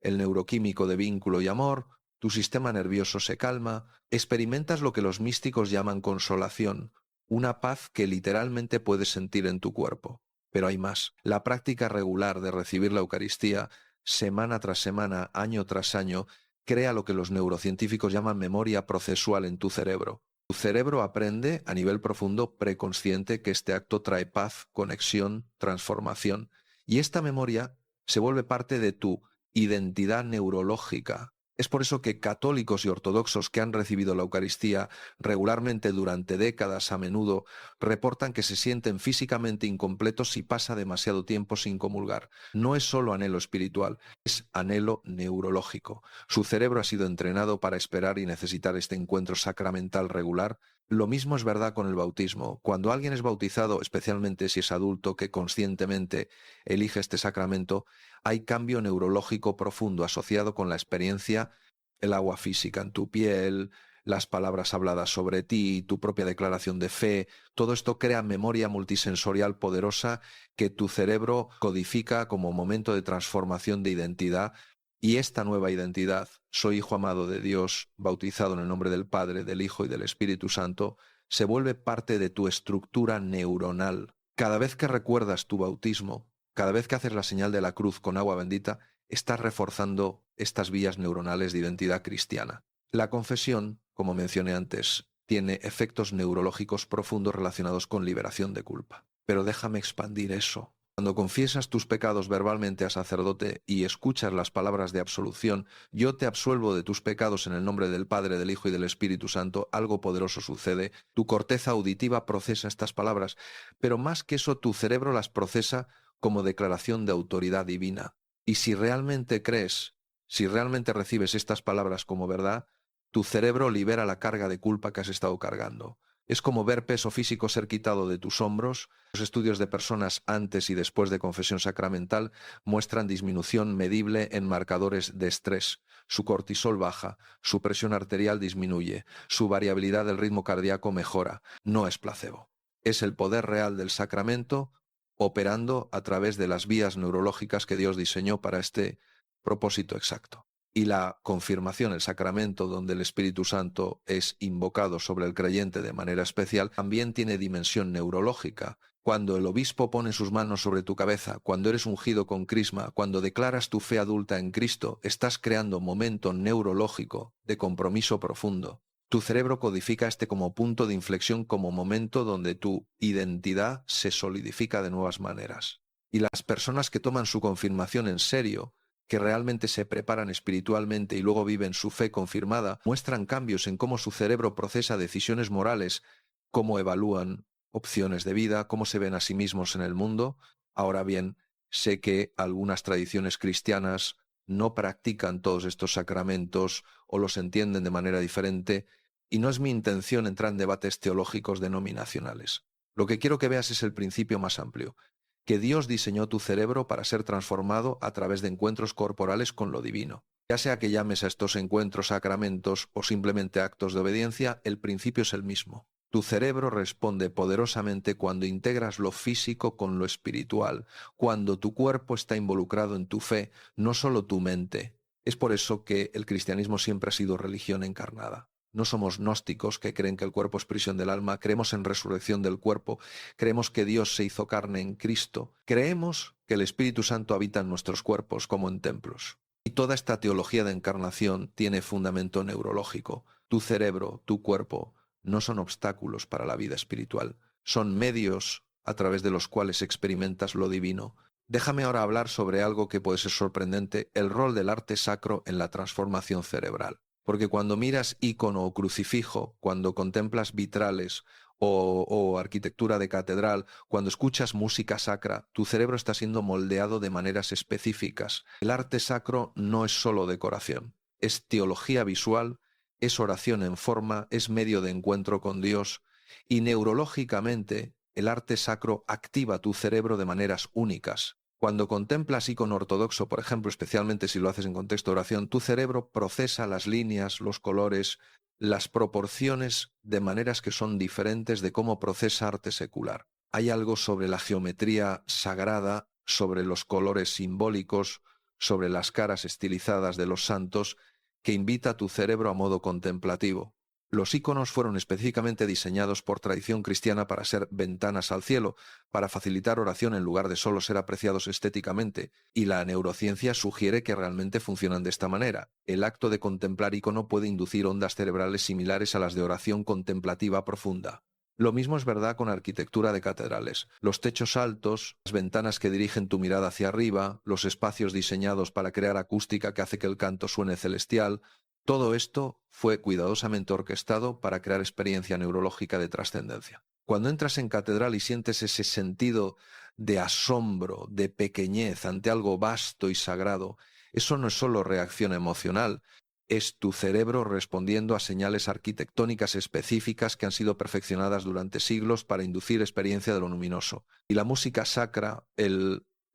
el neuroquímico de vínculo y amor, tu sistema nervioso se calma, experimentas lo que los místicos llaman consolación, una paz que literalmente puedes sentir en tu cuerpo. Pero hay más. La práctica regular de recibir la Eucaristía, semana tras semana, año tras año, crea lo que los neurocientíficos llaman memoria procesual en tu cerebro. Tu cerebro aprende a nivel profundo, preconsciente, que este acto trae paz, conexión, transformación. Y esta memoria se vuelve parte de tu identidad neurológica. Es por eso que católicos y ortodoxos que han recibido la Eucaristía regularmente durante décadas a menudo reportan que se sienten físicamente incompletos si pasa demasiado tiempo sin comulgar. No es solo anhelo espiritual, es anhelo neurológico. Su cerebro ha sido entrenado para esperar y necesitar este encuentro sacramental regular. Lo mismo es verdad con el bautismo. Cuando alguien es bautizado, especialmente si es adulto que conscientemente elige este sacramento, hay cambio neurológico profundo asociado con la experiencia, el agua física en tu piel, las palabras habladas sobre ti, tu propia declaración de fe. Todo esto crea memoria multisensorial poderosa que tu cerebro codifica como momento de transformación de identidad. Y esta nueva identidad, soy hijo amado de Dios, bautizado en el nombre del Padre, del Hijo y del Espíritu Santo, se vuelve parte de tu estructura neuronal. Cada vez que recuerdas tu bautismo, cada vez que haces la señal de la cruz con agua bendita, estás reforzando estas vías neuronales de identidad cristiana. La confesión, como mencioné antes, tiene efectos neurológicos profundos relacionados con liberación de culpa. Pero déjame expandir eso. Cuando confiesas tus pecados verbalmente a sacerdote y escuchas las palabras de absolución, yo te absuelvo de tus pecados en el nombre del Padre, del Hijo y del Espíritu Santo, algo poderoso sucede. Tu corteza auditiva procesa estas palabras, pero más que eso, tu cerebro las procesa como declaración de autoridad divina. Y si realmente crees, si realmente recibes estas palabras como verdad, tu cerebro libera la carga de culpa que has estado cargando. Es como ver peso físico ser quitado de tus hombros. Los estudios de personas antes y después de confesión sacramental muestran disminución medible en marcadores de estrés. Su cortisol baja, su presión arterial disminuye, su variabilidad del ritmo cardíaco mejora. No es placebo. Es el poder real del sacramento operando a través de las vías neurológicas que Dios diseñó para este propósito exacto. Y la confirmación, el sacramento donde el Espíritu Santo es invocado sobre el creyente de manera especial, también tiene dimensión neurológica. Cuando el obispo pone sus manos sobre tu cabeza, cuando eres ungido con crisma, cuando declaras tu fe adulta en Cristo, estás creando momento neurológico de compromiso profundo. Tu cerebro codifica este como punto de inflexión, como momento donde tu identidad se solidifica de nuevas maneras. Y las personas que toman su confirmación en serio, que realmente se preparan espiritualmente y luego viven su fe confirmada, muestran cambios en cómo su cerebro procesa decisiones morales, cómo evalúan opciones de vida, cómo se ven a sí mismos en el mundo. Ahora bien, sé que algunas tradiciones cristianas no practican todos estos sacramentos o los entienden de manera diferente, y no es mi intención entrar en debates teológicos denominacionales. Lo que quiero que veas es el principio más amplio, que Dios diseñó tu cerebro para ser transformado a través de encuentros corporales con lo divino. Ya sea que llames a estos encuentros sacramentos o simplemente actos de obediencia, el principio es el mismo. Tu cerebro responde poderosamente cuando integras lo físico con lo espiritual, cuando tu cuerpo está involucrado en tu fe, no solo tu mente. Es por eso que el cristianismo siempre ha sido religión encarnada. No somos gnósticos que creen que el cuerpo es prisión del alma, creemos en resurrección del cuerpo, creemos que Dios se hizo carne en Cristo, creemos que el Espíritu Santo habita en nuestros cuerpos como en templos. Y toda esta teología de encarnación tiene fundamento neurológico. Tu cerebro, tu cuerpo, no son obstáculos para la vida espiritual, son medios a través de los cuales experimentas lo divino. Déjame ahora hablar sobre algo que puede ser sorprendente, el rol del arte sacro en la transformación cerebral. Porque cuando miras ícono o crucifijo, cuando contemplas vitrales o arquitectura de catedral, cuando escuchas música sacra, tu cerebro está siendo moldeado de maneras específicas. El arte sacro no es solo decoración, es teología visual, es oración en forma, es medio de encuentro con Dios, y neurológicamente el arte sacro activa tu cerebro de maneras únicas. Cuando contemplas ícono ortodoxo, por ejemplo, especialmente si lo haces en contexto de oración, tu cerebro procesa las líneas, los colores, las proporciones de maneras que son diferentes de cómo procesa arte secular. Hay algo sobre la geometría sagrada, sobre los colores simbólicos, sobre las caras estilizadas de los santos, que invita a tu cerebro a modo contemplativo. Los íconos fueron específicamente diseñados por tradición cristiana para ser ventanas al cielo, para facilitar oración en lugar de solo ser apreciados estéticamente, y la neurociencia sugiere que realmente funcionan de esta manera. El acto de contemplar ícono puede inducir ondas cerebrales similares a las de oración contemplativa profunda. Lo mismo es verdad con arquitectura de catedrales. Los techos altos, las ventanas que dirigen tu mirada hacia arriba, los espacios diseñados para crear acústica que hace que el canto suene celestial, todo esto fue cuidadosamente orquestado para crear experiencia neurológica de trascendencia. Cuando entras en catedral y sientes ese sentido de asombro, de pequeñez ante algo vasto y sagrado, eso no es solo reacción emocional, es tu cerebro respondiendo a señales arquitectónicas específicas que han sido perfeccionadas durante siglos para inducir experiencia de lo luminoso. Y la música sacra,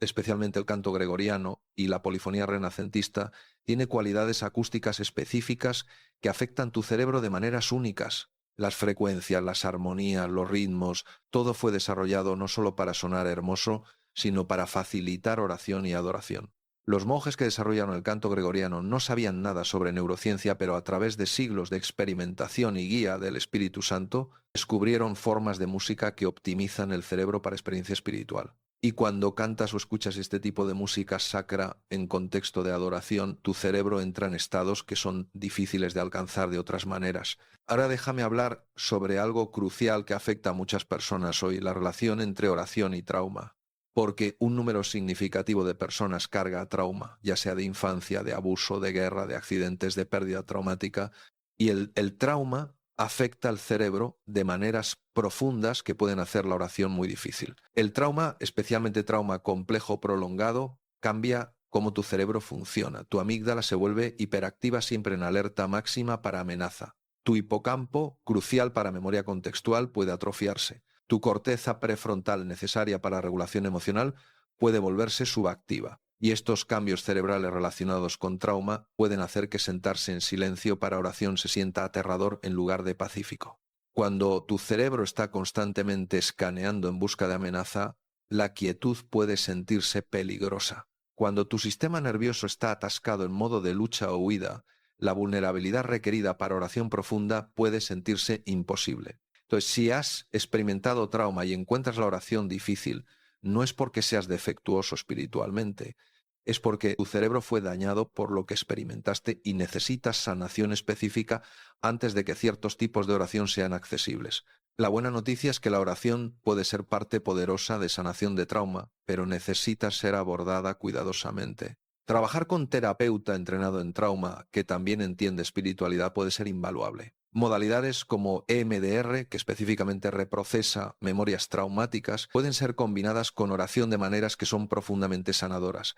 especialmente el canto gregoriano y la polifonía renacentista, tiene cualidades acústicas específicas que afectan tu cerebro de maneras únicas. Las frecuencias, las armonías, los ritmos, todo fue desarrollado no solo para sonar hermoso, sino para facilitar oración y adoración. Los monjes que desarrollaron el canto gregoriano no sabían nada sobre neurociencia, pero a través de siglos de experimentación y guía del Espíritu Santo, descubrieron formas de música que optimizan el cerebro para experiencia espiritual. Y cuando cantas o escuchas este tipo de música sacra en contexto de adoración, tu cerebro entra en estados que son difíciles de alcanzar de otras maneras. Ahora déjame hablar sobre algo crucial que afecta a muchas personas hoy, la relación entre oración y trauma. Porque un número significativo de personas carga trauma, ya sea de infancia, de abuso, de guerra, de accidentes, de pérdida traumática, y el trauma afecta al cerebro de maneras profundas que pueden hacer la oración muy difícil. El trauma, especialmente trauma complejo prolongado, cambia cómo tu cerebro funciona. Tu amígdala se vuelve hiperactiva siempre en alerta máxima para amenaza. Tu hipocampo, crucial para memoria contextual, puede atrofiarse. Tu corteza prefrontal necesaria para la regulación emocional puede volverse subactiva. Y estos cambios cerebrales relacionados con trauma pueden hacer que sentarse en silencio para oración se sienta aterrador en lugar de pacífico. Cuando tu cerebro está constantemente escaneando en busca de amenaza, la quietud puede sentirse peligrosa. Cuando tu sistema nervioso está atascado en modo de lucha o huida, la vulnerabilidad requerida para oración profunda puede sentirse imposible. Entonces, si has experimentado trauma y encuentras la oración difícil, no es porque seas defectuoso espiritualmente, es porque tu cerebro fue dañado por lo que experimentaste y necesitas sanación específica antes de que ciertos tipos de oración sean accesibles. La buena noticia es que la oración puede ser parte poderosa de sanación de trauma, pero necesita ser abordada cuidadosamente. Trabajar con terapeuta entrenado en trauma, que también entiende espiritualidad, puede ser invaluable. Modalidades como EMDR, que específicamente reprocesa memorias traumáticas, pueden ser combinadas con oración de maneras que son profundamente sanadoras.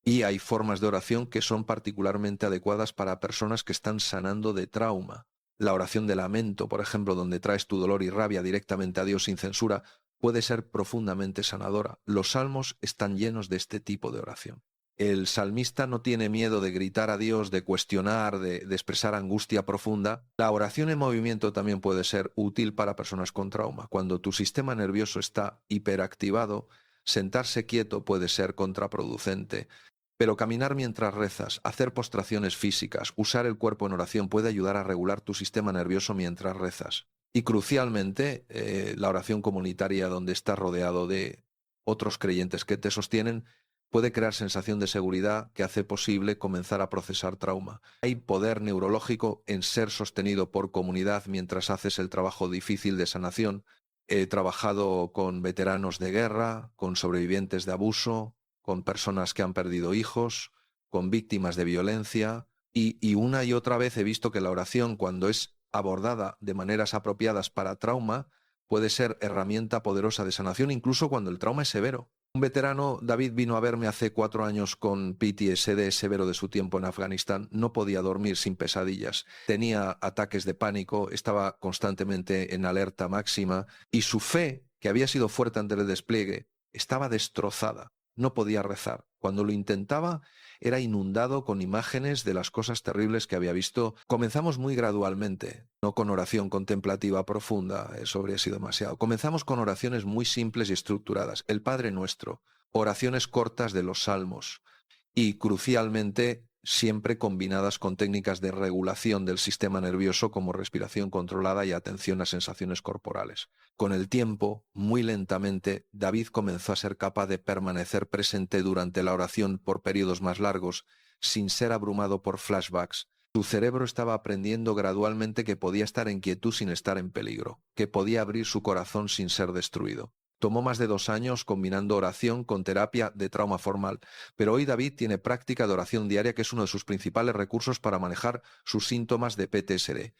Y hay formas de oración que son particularmente adecuadas para personas que están sanando de trauma. La oración de lamento, por ejemplo, donde traes tu dolor y rabia directamente a Dios sin censura, puede ser profundamente sanadora. Los salmos están llenos de este tipo de oración. El salmista no tiene miedo de gritar a Dios, de cuestionar, de expresar angustia profunda. La oración en movimiento también puede ser útil para personas con trauma. Cuando tu sistema nervioso está hiperactivado, sentarse quieto puede ser contraproducente. Pero caminar mientras rezas, hacer postraciones físicas, usar el cuerpo en oración puede ayudar a regular tu sistema nervioso mientras rezas. Y crucialmente, la oración comunitaria donde estás rodeado de otros creyentes que te sostienen puede crear sensación de seguridad que hace posible comenzar a procesar trauma. Hay poder neurológico en ser sostenido por comunidad mientras haces el trabajo difícil de sanación. He trabajado con veteranos de guerra, con sobrevivientes de abuso, con personas que han perdido hijos, con víctimas de violencia, y una y otra vez he visto que la oración, cuando es abordada de maneras apropiadas para trauma, puede ser herramienta poderosa de sanación, incluso cuando el trauma es severo. Un veterano, David, vino a verme hace 4 años con PTSD severo de su tiempo en Afganistán. No podía dormir sin pesadillas. Tenía ataques de pánico, estaba constantemente en alerta máxima y su fe, que había sido fuerte ante el despliegue, estaba destrozada. No podía rezar. Cuando lo intentaba, era inundado con imágenes de las cosas terribles que había visto. Comenzamos muy gradualmente, no con oración contemplativa profunda, eso habría sido demasiado. Comenzamos con oraciones muy simples y estructuradas. El Padre Nuestro, oraciones cortas de los Salmos y, crucialmente, siempre combinadas con técnicas de regulación del sistema nervioso como respiración controlada y atención a sensaciones corporales. Con el tiempo, muy lentamente, David comenzó a ser capaz de permanecer presente durante la oración por periodos más largos, sin ser abrumado por flashbacks, Tu cerebro estaba aprendiendo gradualmente que podía estar en quietud sin estar en peligro, que podía abrir su corazón sin ser destruido. Tomó más de 2 años combinando oración con terapia de trauma formal, pero hoy David tiene práctica de oración diaria, que es uno de sus principales recursos para manejar sus síntomas de PTSD.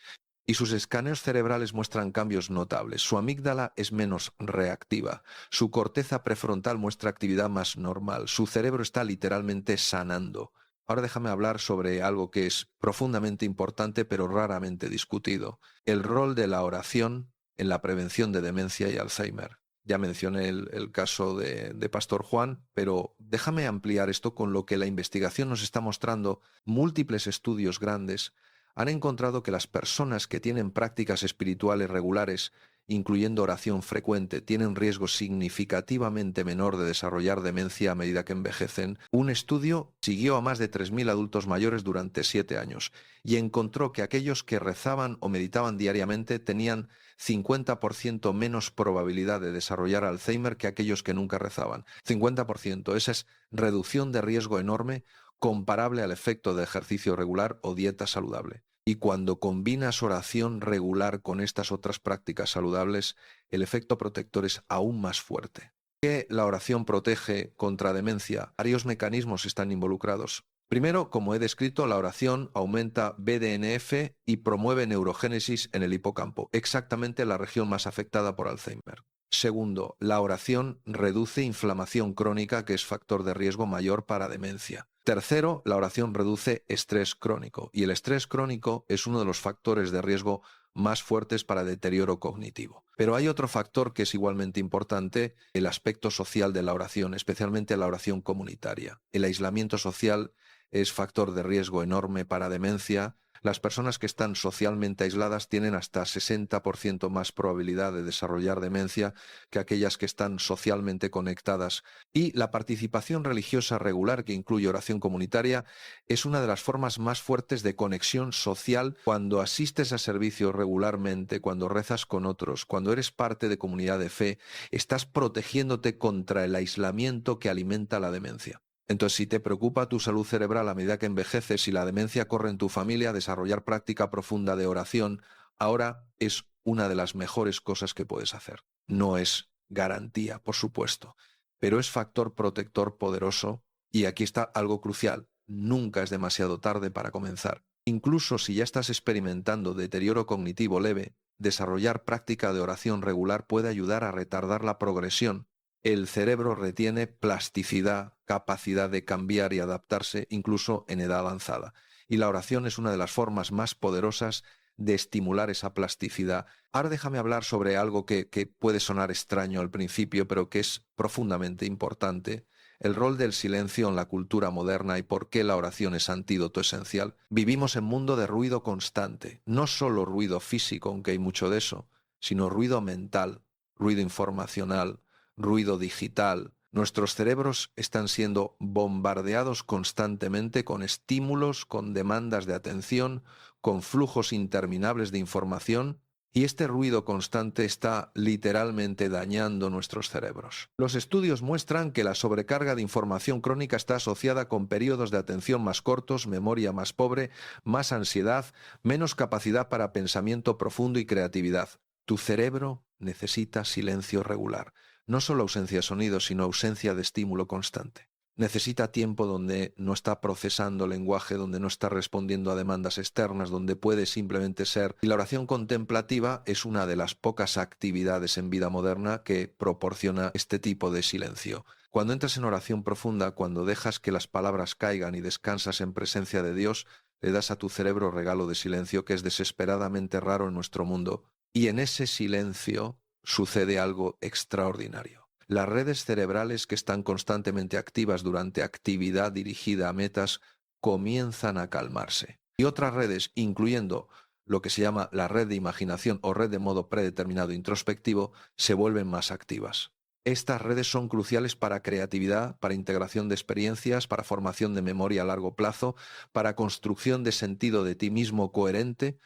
Y sus escáneos cerebrales muestran cambios notables. Su amígdala es menos reactiva. Su corteza prefrontal muestra actividad más normal. Su cerebro está literalmente sanando. Ahora déjame hablar sobre algo que es profundamente importante pero raramente discutido: el rol de la oración en la prevención de demencia y Alzheimer. Ya mencioné el caso de Pastor Juan, pero déjame ampliar esto con lo que la investigación nos está mostrando. Múltiples estudios grandes han encontrado que las personas que tienen prácticas espirituales regulares, incluyendo oración frecuente, tienen riesgo significativamente menor de desarrollar demencia a medida que envejecen. Un estudio siguió a más de 3.000 adultos mayores durante 7 años y encontró que aquellos que rezaban o meditaban diariamente tenían 50% menos probabilidad de desarrollar Alzheimer que aquellos que nunca rezaban. 50%. Esa es reducción de riesgo enorme, comparable al efecto de ejercicio regular o dieta saludable. Y cuando combinas oración regular con estas otras prácticas saludables, el efecto protector es aún más fuerte. ¿Qué la oración protege contra demencia? Varios mecanismos están involucrados. Primero, como he descrito, la oración aumenta BDNF y promueve neurogénesis en el hipocampo, exactamente la región más afectada por Alzheimer. Segundo, la oración reduce inflamación crónica, que es factor de riesgo mayor para demencia. Tercero, la oración reduce estrés crónico, y el estrés crónico es uno de los factores de riesgo más fuertes para deterioro cognitivo. Pero hay otro factor que es igualmente importante: el aspecto social de la oración, especialmente la oración comunitaria. El aislamiento social es factor de riesgo enorme para demencia. Las personas que están socialmente aisladas tienen hasta 60% más probabilidad de desarrollar demencia que aquellas que están socialmente conectadas. Y la participación religiosa regular, que incluye oración comunitaria, es una de las formas más fuertes de conexión social. Cuando asistes a servicios regularmente, cuando rezas con otros, cuando eres parte de comunidad de fe, estás protegiéndote contra el aislamiento que alimenta la demencia. Entonces, si te preocupa tu salud cerebral a medida que envejeces y la demencia corre en tu familia, desarrollar práctica profunda de oración ahora es una de las mejores cosas que puedes hacer. No es garantía, por supuesto, pero es factor protector poderoso. Y aquí está algo crucial: nunca es demasiado tarde para comenzar. Incluso si ya estás experimentando deterioro cognitivo leve, desarrollar práctica de oración regular puede ayudar a retardar la progresión. El cerebro retiene plasticidad, capacidad de cambiar y adaptarse incluso en edad avanzada. Y la oración es una de las formas más poderosas de estimular esa plasticidad. Ahora déjame hablar sobre algo que puede sonar extraño al principio, pero que es profundamente importante: el rol del silencio en la cultura moderna y por qué la oración es antídoto esencial. Vivimos en un mundo de ruido constante, no solo ruido físico, aunque hay mucho de eso, sino ruido mental, ruido informacional, ruido digital. Nuestros cerebros están siendo bombardeados constantemente con estímulos, con demandas de atención, con flujos interminables de información, y este ruido constante está literalmente dañando nuestros cerebros. Los estudios muestran que la sobrecarga de información crónica está asociada con periodos de atención más cortos, memoria más pobre, más ansiedad, menos capacidad para pensamiento profundo y creatividad. Tu cerebro necesita silencio regular. No solo ausencia de sonido, sino ausencia de estímulo constante. Necesita tiempo donde no está procesando lenguaje, donde no está respondiendo a demandas externas, donde puede simplemente ser. Y la oración contemplativa es una de las pocas actividades en vida moderna que proporciona este tipo de silencio. Cuando entras en oración profunda, cuando dejas que las palabras caigan y descansas en presencia de Dios, le das a tu cerebro regalo de silencio, que es desesperadamente raro en nuestro mundo. Y en ese silencio sucede algo extraordinario. Las redes cerebrales, que están constantemente activas durante actividad dirigida a metas, comienzan a calmarse. Y otras redes, incluyendo lo que se llama la red de imaginación o red de modo predeterminado introspectivo, se vuelven más activas. Estas redes son cruciales para creatividad, para integración de experiencias, para formación de memoria a largo plazo, para construcción de sentido de ti mismo coherente,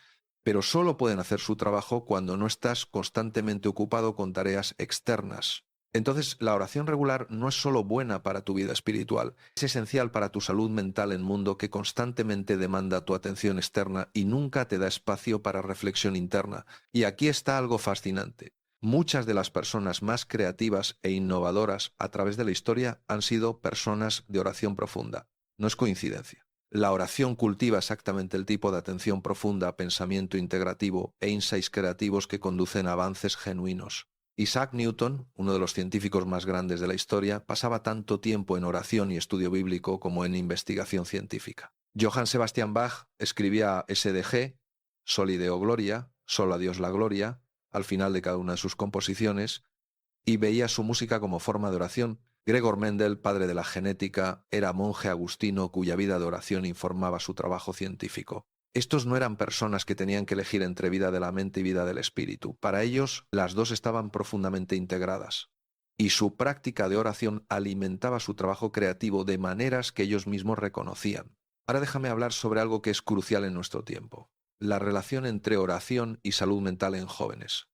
pero solo pueden hacer su trabajo cuando no estás constantemente ocupado con tareas externas. Entonces, la oración regular no es solo buena para tu vida espiritual, es esencial para tu salud mental en un mundo que constantemente demanda tu atención externa y nunca te da espacio para reflexión interna. Y aquí está algo fascinante. Muchas de las personas más creativas e innovadoras a través de la historia han sido personas de oración profunda. No es coincidencia. La oración cultiva exactamente el tipo de atención profunda, pensamiento integrativo e insights creativos que conducen a avances genuinos. Isaac Newton, uno de los científicos más grandes de la historia, pasaba tanto tiempo en oración y estudio bíblico como en investigación científica. Johann Sebastian Bach escribía SDG, Soli Deo Gloria, solo a Dios la gloria, al final de cada una de sus composiciones, y veía su música como forma de oración. Gregor Mendel, padre de la genética, era monje agustino cuya vida de oración informaba su trabajo científico. Estos no eran personas que tenían que elegir entre vida de la mente y vida del espíritu. Para ellos, las dos estaban profundamente integradas. Y su práctica de oración alimentaba su trabajo creativo de maneras que ellos mismos reconocían. Ahora déjame hablar sobre algo que es crucial en nuestro tiempo: la relación entre oración y salud mental en jóvenes.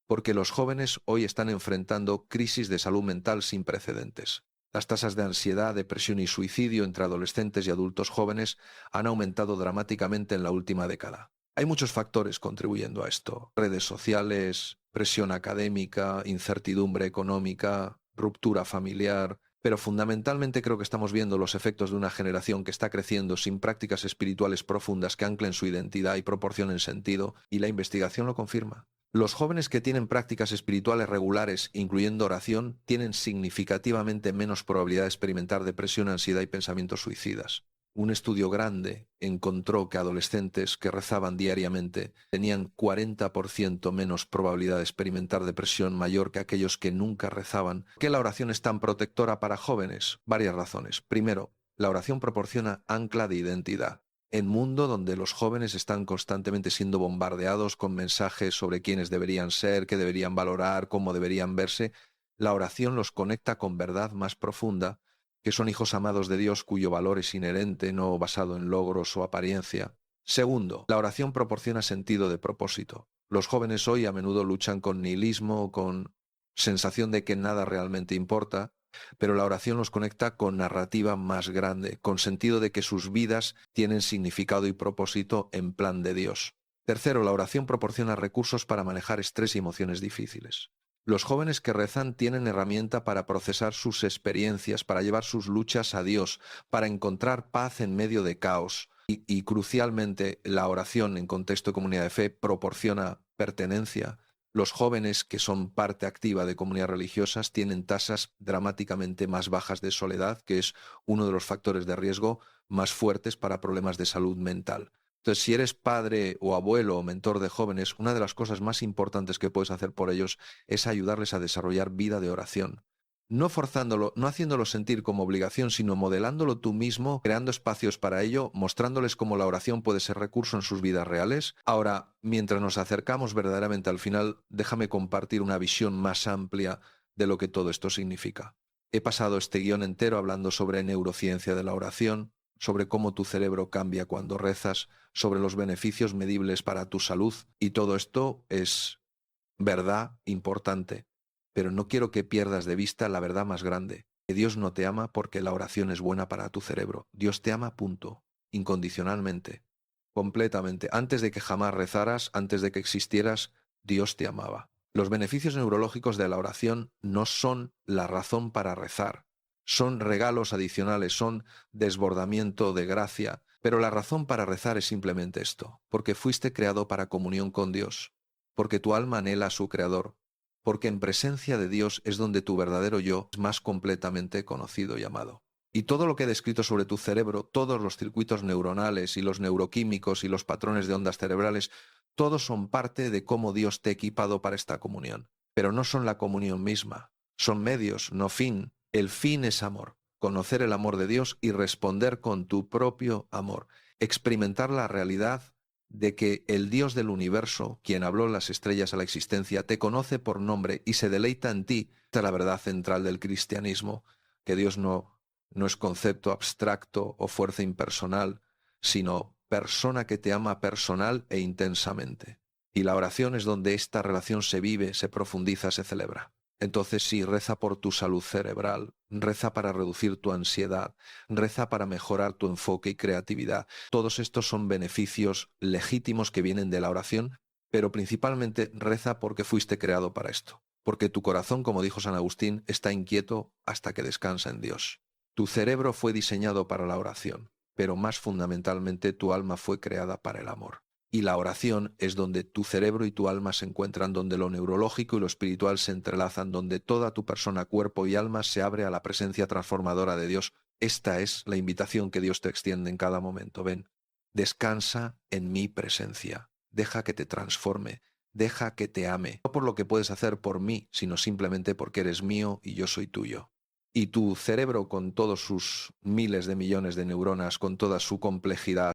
Porque los jóvenes hoy están enfrentando crisis de salud mental sin precedentes. Las tasas de ansiedad, depresión y suicidio entre adolescentes y adultos jóvenes han aumentado dramáticamente en la última década. Hay muchos factores contribuyendo a esto: redes sociales, presión académica, incertidumbre económica, ruptura familiar, pero fundamentalmente creo que estamos viendo los efectos de una generación que está creciendo sin prácticas espirituales profundas que anclen su identidad y proporcionen sentido, y la investigación lo confirma. Los jóvenes que tienen prácticas espirituales regulares, incluyendo oración, tienen significativamente menos probabilidad de experimentar depresión, ansiedad y pensamientos suicidas. Un estudio grande encontró que adolescentes que rezaban diariamente tenían 40% menos probabilidad de experimentar depresión mayor que aquellos que nunca rezaban. ¿Por qué la oración es tan protectora para jóvenes? Varias razones. Primero, la oración proporciona ancla de identidad. En un mundo donde los jóvenes están constantemente siendo bombardeados con mensajes sobre quiénes deberían ser, qué deberían valorar, cómo deberían verse, la oración los conecta con verdad más profunda, que son hijos amados de Dios cuyo valor es inherente, no basado en logros o apariencia. Segundo, la oración proporciona sentido de propósito. Los jóvenes hoy a menudo luchan con nihilismo, con sensación de que nada realmente importa, pero la oración los conecta con narrativa más grande, con sentido de que sus vidas tienen significado y propósito en plan de Dios. Tercero, la oración proporciona recursos para manejar estrés y emociones difíciles. Los jóvenes que rezan tienen herramienta para procesar sus experiencias, para llevar sus luchas a Dios, para encontrar paz en medio de caos. Y crucialmente, la oración en contexto de comunidad de fe proporciona pertenencia. Los jóvenes que son parte activa de comunidades religiosas tienen tasas dramáticamente más bajas de soledad, que es uno de los factores de riesgo más fuertes para problemas de salud mental. Entonces, si eres padre o abuelo o mentor de jóvenes, una de las cosas más importantes que puedes hacer por ellos es ayudarles a desarrollar vida de oración. No forzándolo, no haciéndolo sentir como obligación, sino modelándolo tú mismo, creando espacios para ello, mostrándoles cómo la oración puede ser recurso en sus vidas reales. Ahora, mientras nos acercamos verdaderamente al final, déjame compartir una visión más amplia de lo que todo esto significa. He pasado este guión entero hablando sobre neurociencia de la oración, sobre cómo tu cerebro cambia cuando rezas, sobre los beneficios medibles para tu salud, y todo esto es verdad importante, pero no quiero que pierdas de vista la verdad más grande: que Dios no te ama porque la oración es buena para tu cerebro. Dios te ama, punto, incondicionalmente, completamente. Antes de que jamás rezaras, antes de que existieras, Dios te amaba. Los beneficios neurológicos de la oración no son la razón para rezar, son regalos adicionales, son desbordamiento de gracia, pero la razón para rezar es simplemente esto: porque fuiste creado para comunión con Dios, porque tu alma anhela a su Creador, porque en presencia de Dios es donde tu verdadero yo es más completamente conocido y amado. Y todo lo que he descrito sobre tu cerebro, todos los circuitos neuronales y los neuroquímicos y los patrones de ondas cerebrales, todos son parte de cómo Dios te ha equipado para esta comunión. Pero no son la comunión misma, son medios, no fin. El fin es amor, conocer el amor de Dios y responder con tu propio amor, experimentar la realidad de que el Dios del universo, quien habló las estrellas a la existencia, te conoce por nombre y se deleita en ti. Esta es la verdad central del cristianismo: que Dios no es concepto abstracto o fuerza impersonal, sino persona que te ama personal e intensamente. Y la oración es donde esta relación se vive, se profundiza, se celebra. Entonces sí, reza por tu salud cerebral, reza para reducir tu ansiedad, reza para mejorar tu enfoque y creatividad. Todos estos son beneficios legítimos que vienen de la oración, pero principalmente reza porque fuiste creado para esto. Porque tu corazón, como dijo San Agustín, está inquieto hasta que descansa en Dios. Tu cerebro fue diseñado para la oración, pero más fundamentalmente tu alma fue creada para el amor. Y la oración es donde tu cerebro y tu alma se encuentran, donde lo neurológico y lo espiritual se entrelazan, donde toda tu persona, cuerpo y alma se abre a la presencia transformadora de Dios. Esta es la invitación que Dios te extiende en cada momento. Ven, descansa en mi presencia, deja que te transforme, deja que te ame, no por lo que puedes hacer por mí, sino simplemente porque eres mío y yo soy tuyo. Y tu cerebro, con todos sus miles de millones de neuronas, con toda su complejidad,